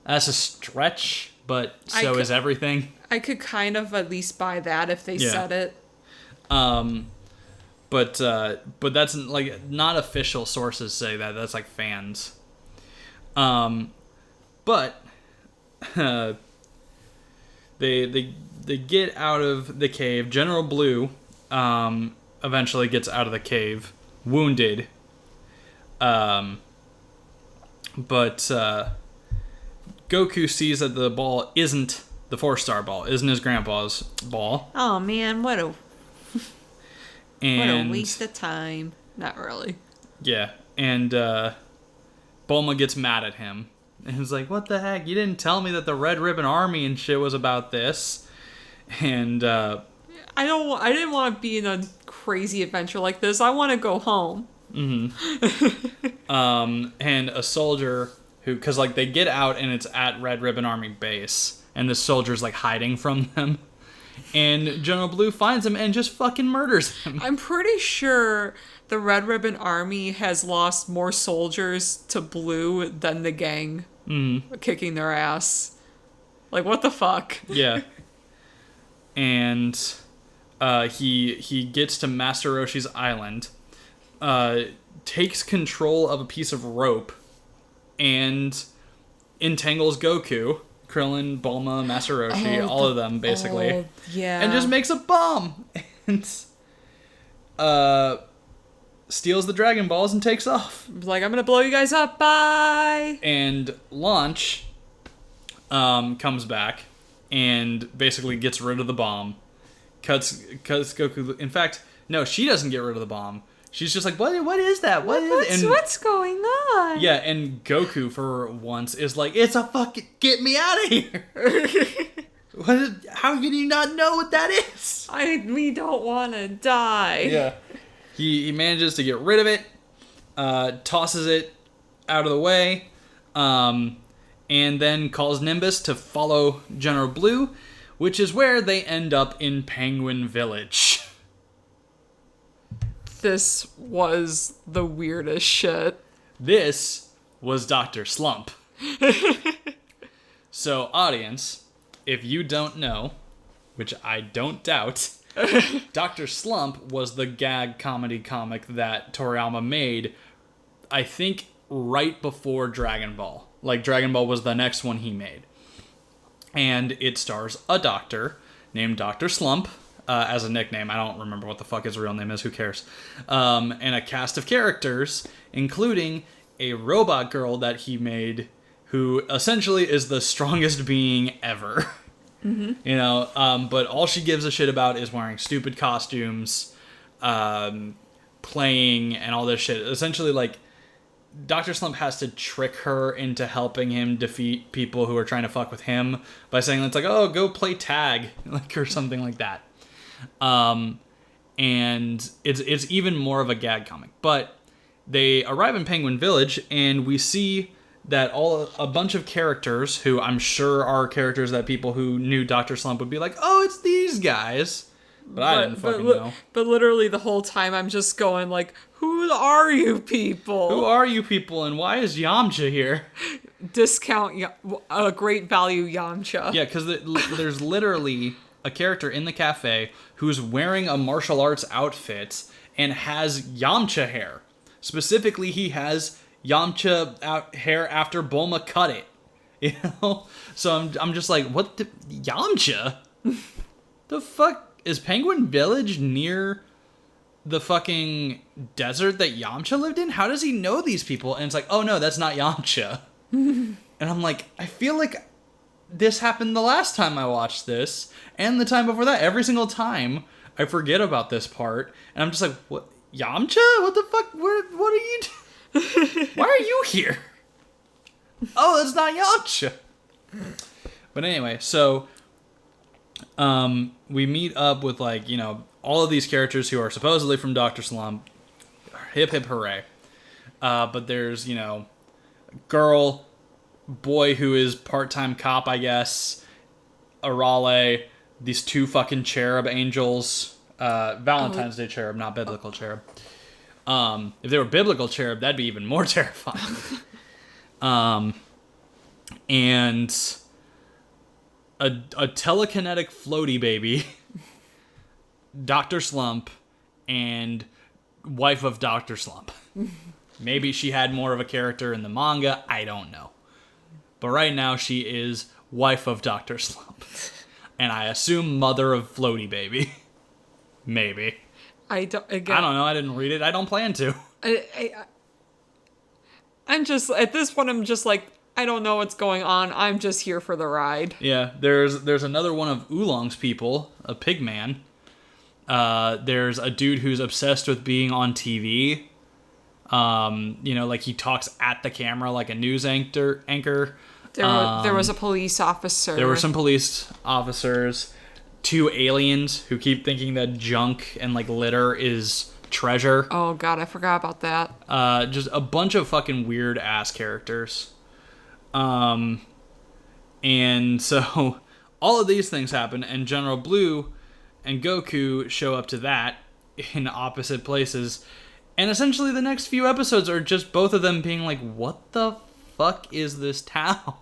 Speaker 1: that's a stretch, but so is everything.
Speaker 2: I could kind of at least buy that if they said it.
Speaker 1: But that's like not official sources say that. That's like fans. But they get out of the cave. General Blue eventually gets out of the cave, wounded. But Goku sees that the ball isn't the 4-star ball, isn't his grandpa's ball.
Speaker 2: Oh man, what a waste of time. Not really.
Speaker 1: Yeah, and Bulma gets mad at him. And he's like, what the heck? You didn't tell me that the Red Ribbon Army and shit was about this. And
Speaker 2: I didn't want to be in a crazy adventure like this. I want to go home.
Speaker 1: Mm-hmm. And a soldier who, because like they get out and it's at Red Ribbon Army base, and the soldier's like hiding from them. And General Blue finds him and just fucking murders him.
Speaker 2: I'm pretty sure the Red Ribbon Army has lost more soldiers to Blue than the gang kicking their ass. Like, what the fuck?
Speaker 1: Yeah. And he gets to Master Roshi's island, takes control of a piece of rope, and entangles Goku, Krillin, Bulma, Master Roshi, all of them, basically.
Speaker 2: Oh, yeah.
Speaker 1: And just makes a bomb. And steals the Dragon Balls and takes off.
Speaker 2: Like, I'm gonna blow you guys up, bye!
Speaker 1: And Launch comes back and basically gets rid of the bomb. Cuts Goku... In fact, no, she doesn't get rid of the bomb. She's just like, what is that?
Speaker 2: What's going on?
Speaker 1: Yeah, and Goku, for once, is like, it's a fucking... Get me out of here! How can you not know what that is?
Speaker 2: We don't want to die.
Speaker 1: Yeah. He manages to get rid of it, tosses it out of the way, and then calls Nimbus to follow General Blue, which is where they end up in Penguin Village.
Speaker 2: This was the weirdest shit.
Speaker 1: This was Dr. Slump. So, audience, if you don't know, which I don't doubt, Dr. Slump was the gag comedy comic that Toriyama made, I think, right before Dragon Ball. Like, Dragon Ball was the next one he made. And it stars a doctor named Dr. Slump, as a nickname. I don't remember what the fuck his real name is, who cares. And a cast of characters, including a robot girl that he made, who essentially is the strongest being ever. Mm-hmm. But all she gives a shit about is wearing stupid costumes, playing, and all this shit. Essentially, like, Dr. Slump has to trick her into helping him defeat people who are trying to fuck with him by saying, it's like, oh, go play tag, like, or something like that. And it's even more of a gag comic. But they arrive in Penguin Village, and we see that a bunch of characters who I'm sure are characters that people who knew Dr. Slump would be like, oh, it's these guys. But I didn't fucking know.
Speaker 2: But literally the whole time I'm just going like, who are you people?
Speaker 1: Who are you people, and why is Yamcha here?
Speaker 2: Discount a great value Yamcha.
Speaker 1: Yeah, because there's literally a character in the cafe who's wearing a martial arts outfit and has Yamcha hair. Specifically, he has Yamcha hair after Bulma cut it. You know? So I'm just like, what the... Yamcha? The fuck? Is Penguin Village near the fucking desert that Yamcha lived in? How does he know these people? And it's like, oh no, that's not Yamcha. And I'm like, I feel like this happened the last time I watched this, and the time before that. Every single time, I forget about this part, and I'm just like, what? Yamcha? What the fuck? What are you doing? Why are you here? Oh, that's not Yamcha. But anyway, so we meet up with, like, all of these characters who are supposedly from Dr. Slump. Hip hip hooray. But there's, girl, boy who is part-time cop, I guess. Arale, these two fucking cherub angels, Valentine's Day cherub, not biblical cherub. If they were biblical cherub, that'd be even more terrifying. And a telekinetic floaty baby, Dr. Slump, and wife of Dr. Slump. Maybe she had more of a character in the manga, I don't know. But right now she is wife of Dr. Slump. And I assume mother of floaty baby. Maybe. I don't know, I didn't read it, I don't plan to.
Speaker 2: I'm just, at this point, I'm just like, I don't know what's going on. I'm just here for the ride.
Speaker 1: Yeah, there's another one of Oolong's people, a pig man. There's a dude who's obsessed with being on TV. Like he talks at the camera like a news anchor.
Speaker 2: There was a police officer.
Speaker 1: There were some police officers. 2 aliens who keep thinking that junk and like litter is treasure.
Speaker 2: Oh god, I forgot about that.
Speaker 1: Just a bunch of fucking weird ass characters. And so all of these things happen, and General Blue and Goku show up to that in opposite places. And essentially the next few episodes are just both of them being like, what the fuck is this town?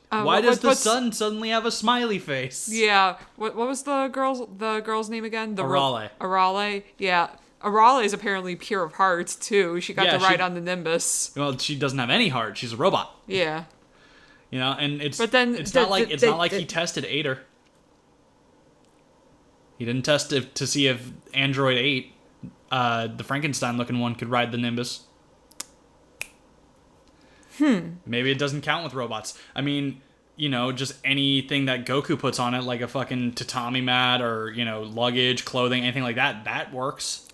Speaker 1: Why does the sun suddenly have a smiley face?
Speaker 2: Yeah. What was the girl's name again?
Speaker 1: Arale.
Speaker 2: Arale. Yeah. Arale is apparently pure of heart too. She got to ride on the Nimbus.
Speaker 1: Well, she doesn't have any heart. She's a robot.
Speaker 2: Yeah.
Speaker 1: And it's
Speaker 2: it's
Speaker 1: not like he tested Ader. He didn't test it to see if Android 8, the Frankenstein looking one, could ride the Nimbus. Maybe it doesn't count with robots. I mean, just anything that Goku puts on it, like a fucking tatami mat or, luggage, clothing, anything like that, that works.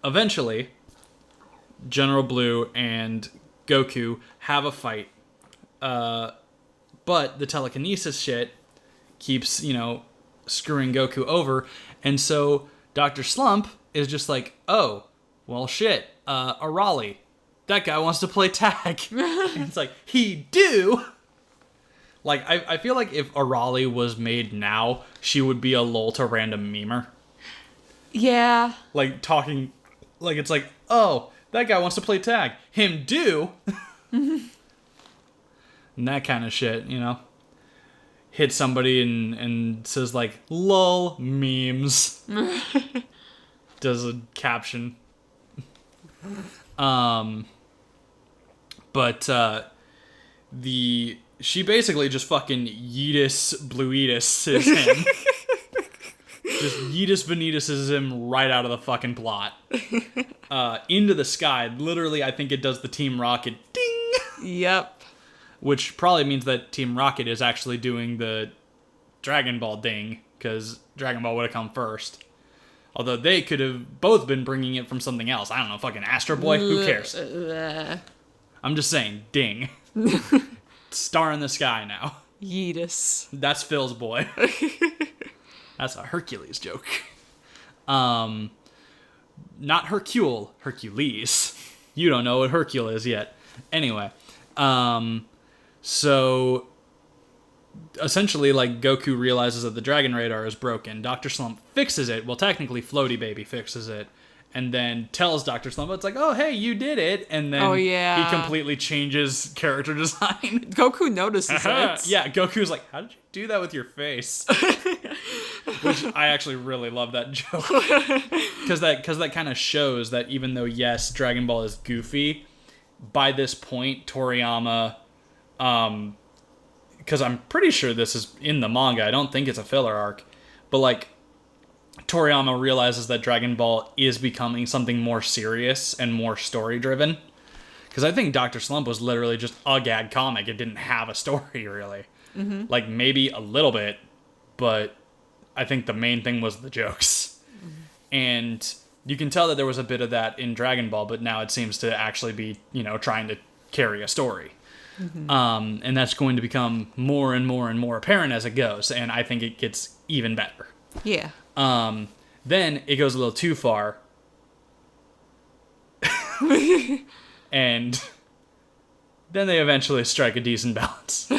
Speaker 1: Eventually, General Blue and Goku have a fight. But the telekinesis shit keeps, screwing Goku over. And so Dr. Slump is just like, oh, well, shit, Arale, that guy wants to play tag. And it's like, he do? Like, I feel like if Arale was made now, she would be a lol to random memer.
Speaker 2: Yeah.
Speaker 1: Like, talking, like, it's like, oh, that guy wants to play tag. Him do? And that kind of shit, Hit somebody and says, like, lol, memes. Does a caption. But she basically just fucking Yeetus Bluetus is him. Just Yeetus Vanitas is him right out of the fucking plot. Into the sky. Literally, I think it does the Team Rocket ding.
Speaker 2: Yep.
Speaker 1: Which probably means that Team Rocket is actually doing the Dragon Ball ding, because Dragon Ball would have come first. Although they could have both been bringing it from something else. I don't know, fucking Astro Boy? Who cares? I'm just saying, ding. Star in the sky now.
Speaker 2: Yeetus.
Speaker 1: That's Phil's boy. That's a Hercules joke. Not Hercule, Hercules. You don't know what Hercule is yet. Anyway, so essentially, like, Goku realizes that the Dragon Radar is broken. Dr. Slump fixes it. Well, technically, Floaty Baby fixes it. And then tells Dr. Slump, it's like, oh, hey, you did it. And then he completely changes character design.
Speaker 2: Goku notices it.
Speaker 1: Yeah, Goku's like, how did you do that with your face? Which I actually really love that joke. Because that kind of shows that even though, yes, Dragon Ball is goofy, by this point, Toriyama... because I'm pretty sure this is in the manga. I don't think it's a filler arc. But, like, Toriyama realizes that Dragon Ball is becoming something more serious and more story-driven. Because I think Dr. Slump was literally just a gag comic. It didn't have a story, really. Mm-hmm. Like, maybe a little bit, but I think the main thing was the jokes. Mm-hmm. And you can tell that there was a bit of that in Dragon Ball, but now it seems to actually be, trying to carry a story. Mm-hmm. And that's going to become more and more and more apparent as it goes, and I think it gets even better.
Speaker 2: Yeah.
Speaker 1: Then it goes a little too far. And then they eventually strike a decent balance.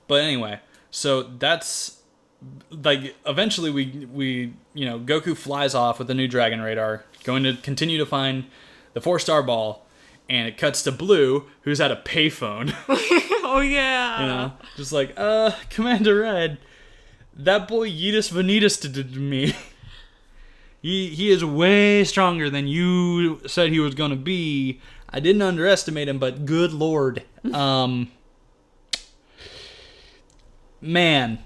Speaker 1: But anyway, so that's like eventually we Goku flies off with the new Dragon Radar, going to continue to find the 4-star ball, and it cuts to Blue, who's at a payphone.
Speaker 2: Oh yeah.
Speaker 1: Just like, Commander Red, that boy Yeetus Vanitas did to me. He is way stronger than you said he was gonna be. I didn't underestimate him, but good lord. Man,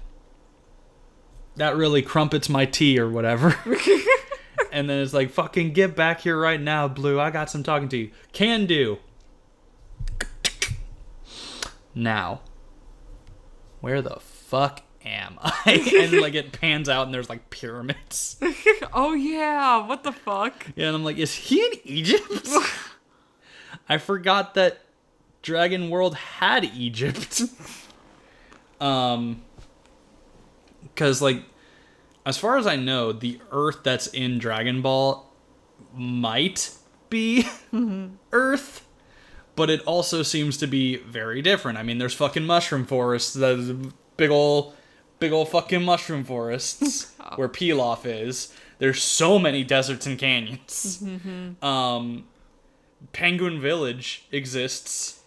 Speaker 1: that really crumpets my tea or whatever. And then it's like, fucking get back here right now, Blue. I got some talking to you. Can do. Now, where the fuck am I? And like it pans out and there's like pyramids.
Speaker 2: Oh yeah, what the fuck?
Speaker 1: Yeah, and I'm like, is he in Egypt? I forgot that Dragon World had Egypt. Because like, as far as I know, the Earth that's in Dragon Ball might be Earth, but it also seems to be very different. I mean, there's fucking mushroom forests, the big ol' fucking mushroom forests where Pilaf is. There's so many deserts and canyons. Penguin Village exists.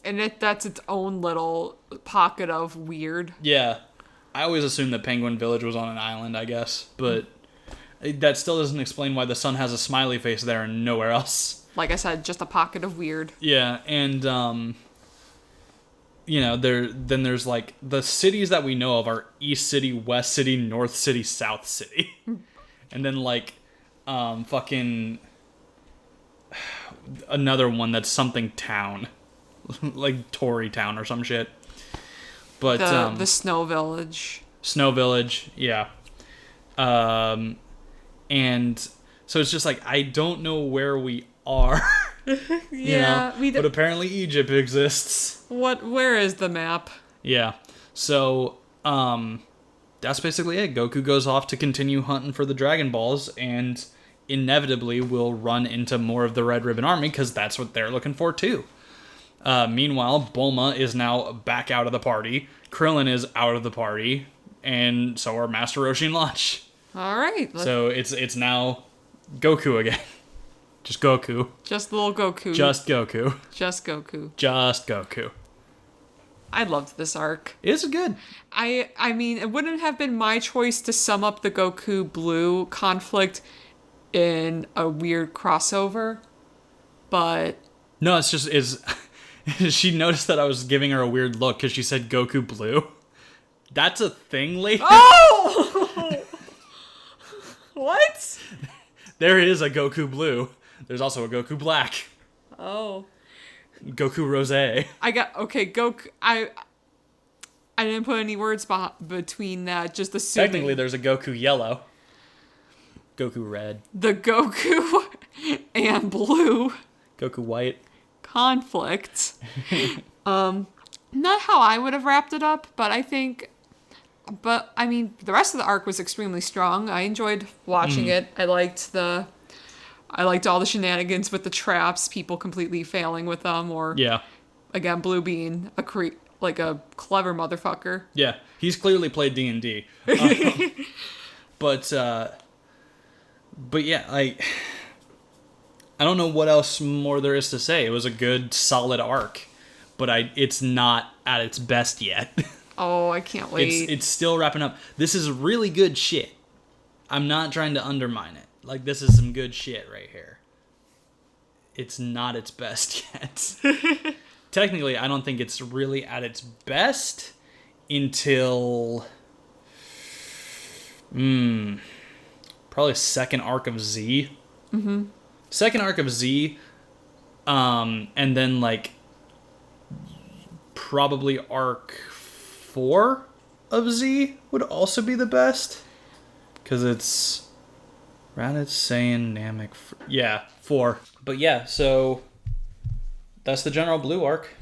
Speaker 2: And that's its own little pocket of weird.
Speaker 1: Yeah. I always assumed that Penguin Village was on an island, I guess. But that still doesn't explain why the sun has a smiley face there and nowhere else.
Speaker 2: Like I said, just a pocket of weird.
Speaker 1: Yeah, and, there's, like, the cities that we know of are East City, West City, North City, South City. And then, like, fucking another one that's something town. Like Tory Town or some shit. But
Speaker 2: the Snow Village.
Speaker 1: Snow Village, yeah. And so it's just like, I don't know where we are.
Speaker 2: Yeah.
Speaker 1: But apparently Egypt exists.
Speaker 2: Where is the map?
Speaker 1: Yeah. So, that's basically it. Goku goes off to continue hunting for the Dragon Balls, and inevitably will run into more of the Red Ribbon Army, because that's what they're looking for too. Meanwhile, Bulma is now back out of the party. Krillin is out of the party, and so are Master Roshi and Launch.
Speaker 2: All right.
Speaker 1: So it's now Goku again. Just Goku.
Speaker 2: Just little Goku.
Speaker 1: Just Goku.
Speaker 2: Just Goku.
Speaker 1: Just Goku.
Speaker 2: I loved this arc.
Speaker 1: It's good.
Speaker 2: I mean, it wouldn't have been my choice to sum up the Goku Blue conflict in a weird crossover, but
Speaker 1: no, she noticed that I was giving her a weird look because she said Goku Blue. That's a thing, lady.
Speaker 2: Oh! What?
Speaker 1: There is a Goku Blue. There's also a Goku Black.
Speaker 2: Oh.
Speaker 1: Goku Rosé.
Speaker 2: Goku. I didn't put any words between that. Just assuming.
Speaker 1: Technically, there's a Goku Yellow. Goku Red.
Speaker 2: The Goku and Blue.
Speaker 1: Goku White.
Speaker 2: Conflict. Not how I would have wrapped it up, but I mean, the rest of the arc was extremely strong. I enjoyed watching it. I liked all the shenanigans with the traps, people completely failing with them, or again, Blue being a clever motherfucker.
Speaker 1: Yeah, he's clearly played D&D. But yeah, I don't know what else more there is to say. It was a good, solid arc, but it's not at its best yet.
Speaker 2: Oh, I can't wait.
Speaker 1: It's still wrapping up. This is really good shit. I'm not trying to undermine it. Like, this is some good shit right here. It's not its best yet. Technically, I don't think it's really at its best until probably second arc of Z. Mm-hmm. Second arc of Z, and then like probably arc 4 of Z would also be the best, because it's Raditz, Saiyan, Namek. 4. But yeah, so that's the General Blue arc.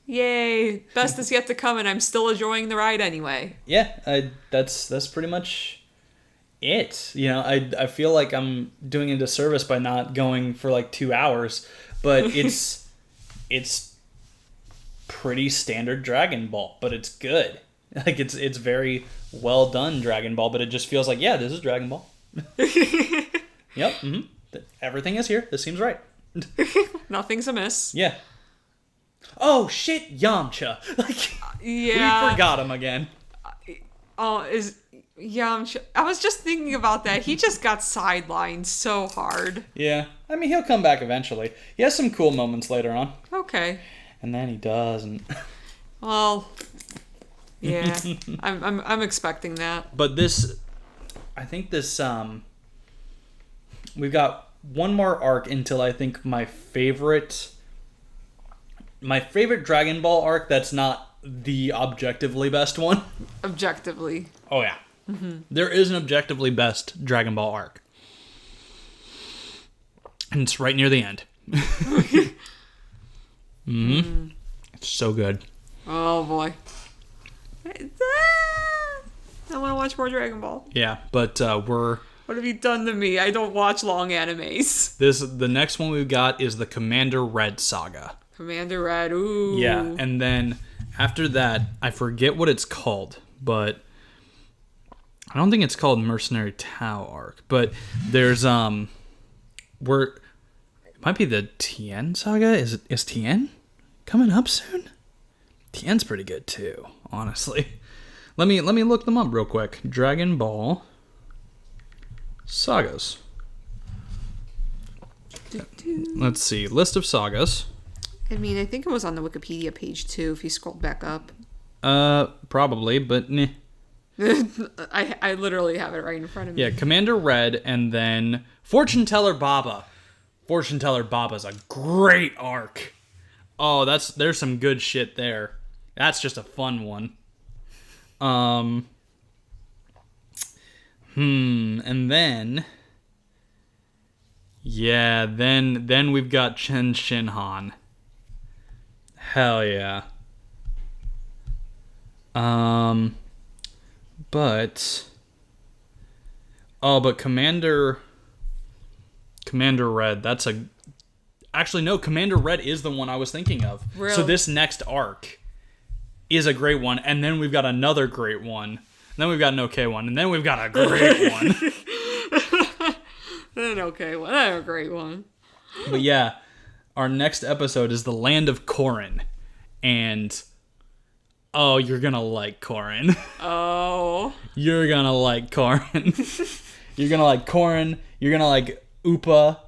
Speaker 2: Yay! Best is yet to come, and I'm still enjoying the ride anyway.
Speaker 1: Yeah, that's pretty much it. I feel like I'm doing a disservice by not going for like 2 hours, but it's pretty standard Dragon Ball, but it's good. Like it's very well done Dragon Ball, but it just feels like, yeah, this is Dragon Ball. Yep. Mm-hmm. Everything is here. This seems right.
Speaker 2: Nothing's amiss.
Speaker 1: Yeah. Oh shit, Yamcha. Like,
Speaker 2: yeah,
Speaker 1: we forgot him again.
Speaker 2: Is Yamcha? I was just thinking about that. He just got sidelined so hard.
Speaker 1: Yeah, I mean, he'll come back eventually. He has some cool moments later on.
Speaker 2: Okay.
Speaker 1: And then he doesn't.
Speaker 2: Well, yeah, I'm expecting that.
Speaker 1: But this, I think this, we've got one more arc until I think my favorite Dragon Ball arc that's not the objectively best one.
Speaker 2: Objectively.
Speaker 1: Oh, yeah. Mm-hmm. There is an objectively best Dragon Ball arc. And it's right near the end. Mm-hmm. It's so good.
Speaker 2: Oh, boy. I want to watch more Dragon Ball.
Speaker 1: Yeah, but we're...
Speaker 2: What have you done to me? I don't watch long animes.
Speaker 1: The next one we've got is the Commander Red saga.
Speaker 2: Commander Red, ooh.
Speaker 1: Yeah, and then after that, I forget what it's called, but I don't think it's called Mercenary Tau arc, but there's it might be the Tien saga. Is Tien coming up soon? Tien's pretty good too, honestly. Let me look them up real quick. Dragon Ball sagas. Let's see. List of sagas.
Speaker 2: I mean, I think it was on the Wikipedia page too, if you scroll back up.
Speaker 1: Probably, but nah.
Speaker 2: I literally have it right in front of me.
Speaker 1: Yeah, Commander Red, and then Fortune Teller Baba. Fortune Teller Baba's a great arc. Oh, there's some good shit there. That's just a fun one. And then, yeah, then we've got Chen Shinhan. Hell yeah. But Commander Red, actually no, Commander Red is the one I was thinking of.
Speaker 2: Really?
Speaker 1: So this next arc is a great one, and then we've got another great one, and then we've got an okay one, and then we've got a great one.
Speaker 2: An okay one, a great one.
Speaker 1: But yeah, our next episode is the Land of Korrin, and oh, you're gonna like Korrin.
Speaker 2: Oh.
Speaker 1: You're gonna like Korrin. You're gonna like Korrin. You're gonna like Upa.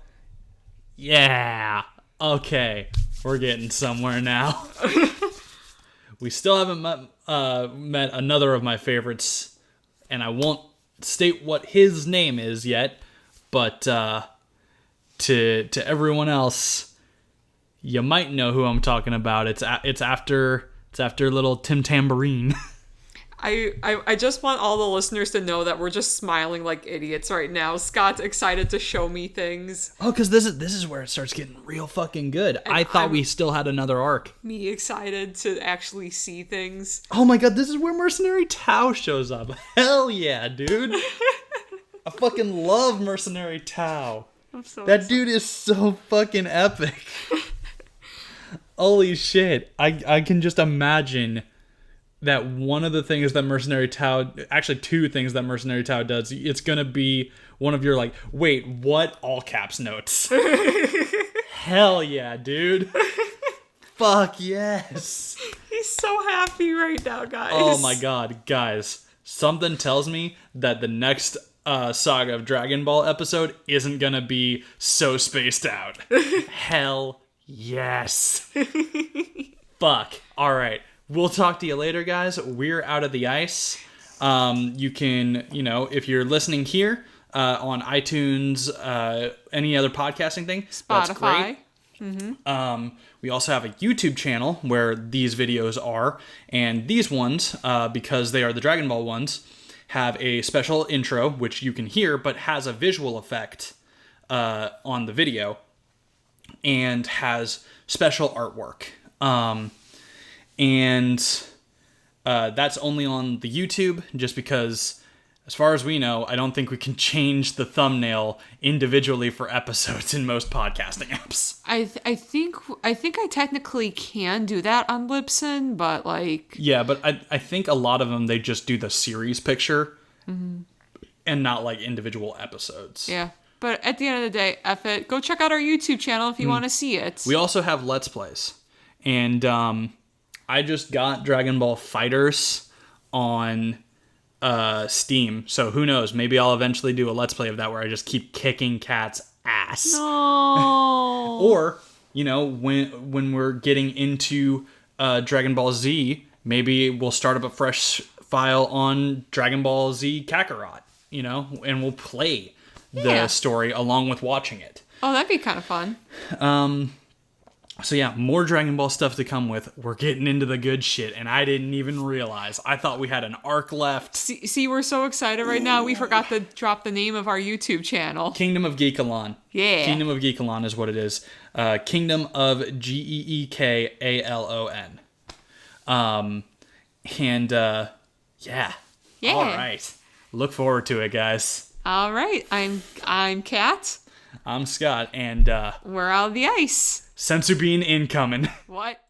Speaker 1: Yeah. Okay. We're getting somewhere now. We still haven't met another of my favorites, and I won't state what his name is yet, but to everyone else, you might know who I'm talking about. It's after little Tim Tambourine.
Speaker 2: I just want all the listeners to know that we're just smiling like idiots right now. Scott's excited to show me things.
Speaker 1: Oh, because this is where it starts getting real fucking good. And I thought we still had another arc.
Speaker 2: Me excited to actually see things.
Speaker 1: Oh my god, this is where Mercenary Tau shows up. Hell yeah, dude. I fucking love Mercenary Tau.
Speaker 2: I'm so
Speaker 1: that
Speaker 2: excited.
Speaker 1: Dude is so fucking epic. Holy shit. I can just imagine that one of the things that Mercenary Tau, actually two things that Mercenary Tau does, it's gonna be one of your like, wait, what? All caps notes. Hell yeah, dude. Fuck yes.
Speaker 2: He's so happy right now, guys.
Speaker 1: Oh my god, guys. Something tells me that the next Saga of Dragon Ball episode isn't gonna be so spaced out. Hell yes. Fuck. Alright. We'll talk to you later, guys. We're out of the ice. You can, if you're listening here on iTunes, any other podcasting thing,
Speaker 2: Spotify.
Speaker 1: that's great. Mm-hmm. We also have a YouTube channel where these videos are, and these ones, because they are the Dragon Ball ones, have a special intro, which you can hear, but has a visual effect on the video, and has special artwork. And that's only on the YouTube, just because as far as we know, I don't think we can change the thumbnail individually for episodes in most podcasting apps.
Speaker 2: I think I technically can do that on Libsyn, but like...
Speaker 1: Yeah, but I think a lot of them, they just do the series picture and not like individual episodes.
Speaker 2: Yeah. But at the end of the day, F it. Go check out our YouTube channel if you want to see it.
Speaker 1: We also have Let's Plays. And I just got Dragon Ball FighterZ on Steam. So who knows? Maybe I'll eventually do a Let's Play of that where I just keep kicking Kat's ass.
Speaker 2: No.
Speaker 1: Or, you know, when we're getting into Dragon Ball Z, maybe we'll start up a fresh file on Dragon Ball Z Kakarot, you know, and we'll play the story along with watching it.
Speaker 2: Oh, that'd be kind of fun.
Speaker 1: So yeah, more Dragon Ball stuff to come with. We're getting into the good shit, and I didn't even realize. I thought we had an arc left.
Speaker 2: See, we're so excited right now. We forgot to drop the name of our YouTube channel.
Speaker 1: Kingdom of Geekalon.
Speaker 2: Yeah.
Speaker 1: Kingdom of Geekalon is what it is. Kingdom of Geekalon. Yeah. All right. Look forward to it, guys.
Speaker 2: All right. I'm Kat.
Speaker 1: I'm Scott, and
Speaker 2: we're out of the ice.
Speaker 1: Sensu Bean incoming.
Speaker 2: What?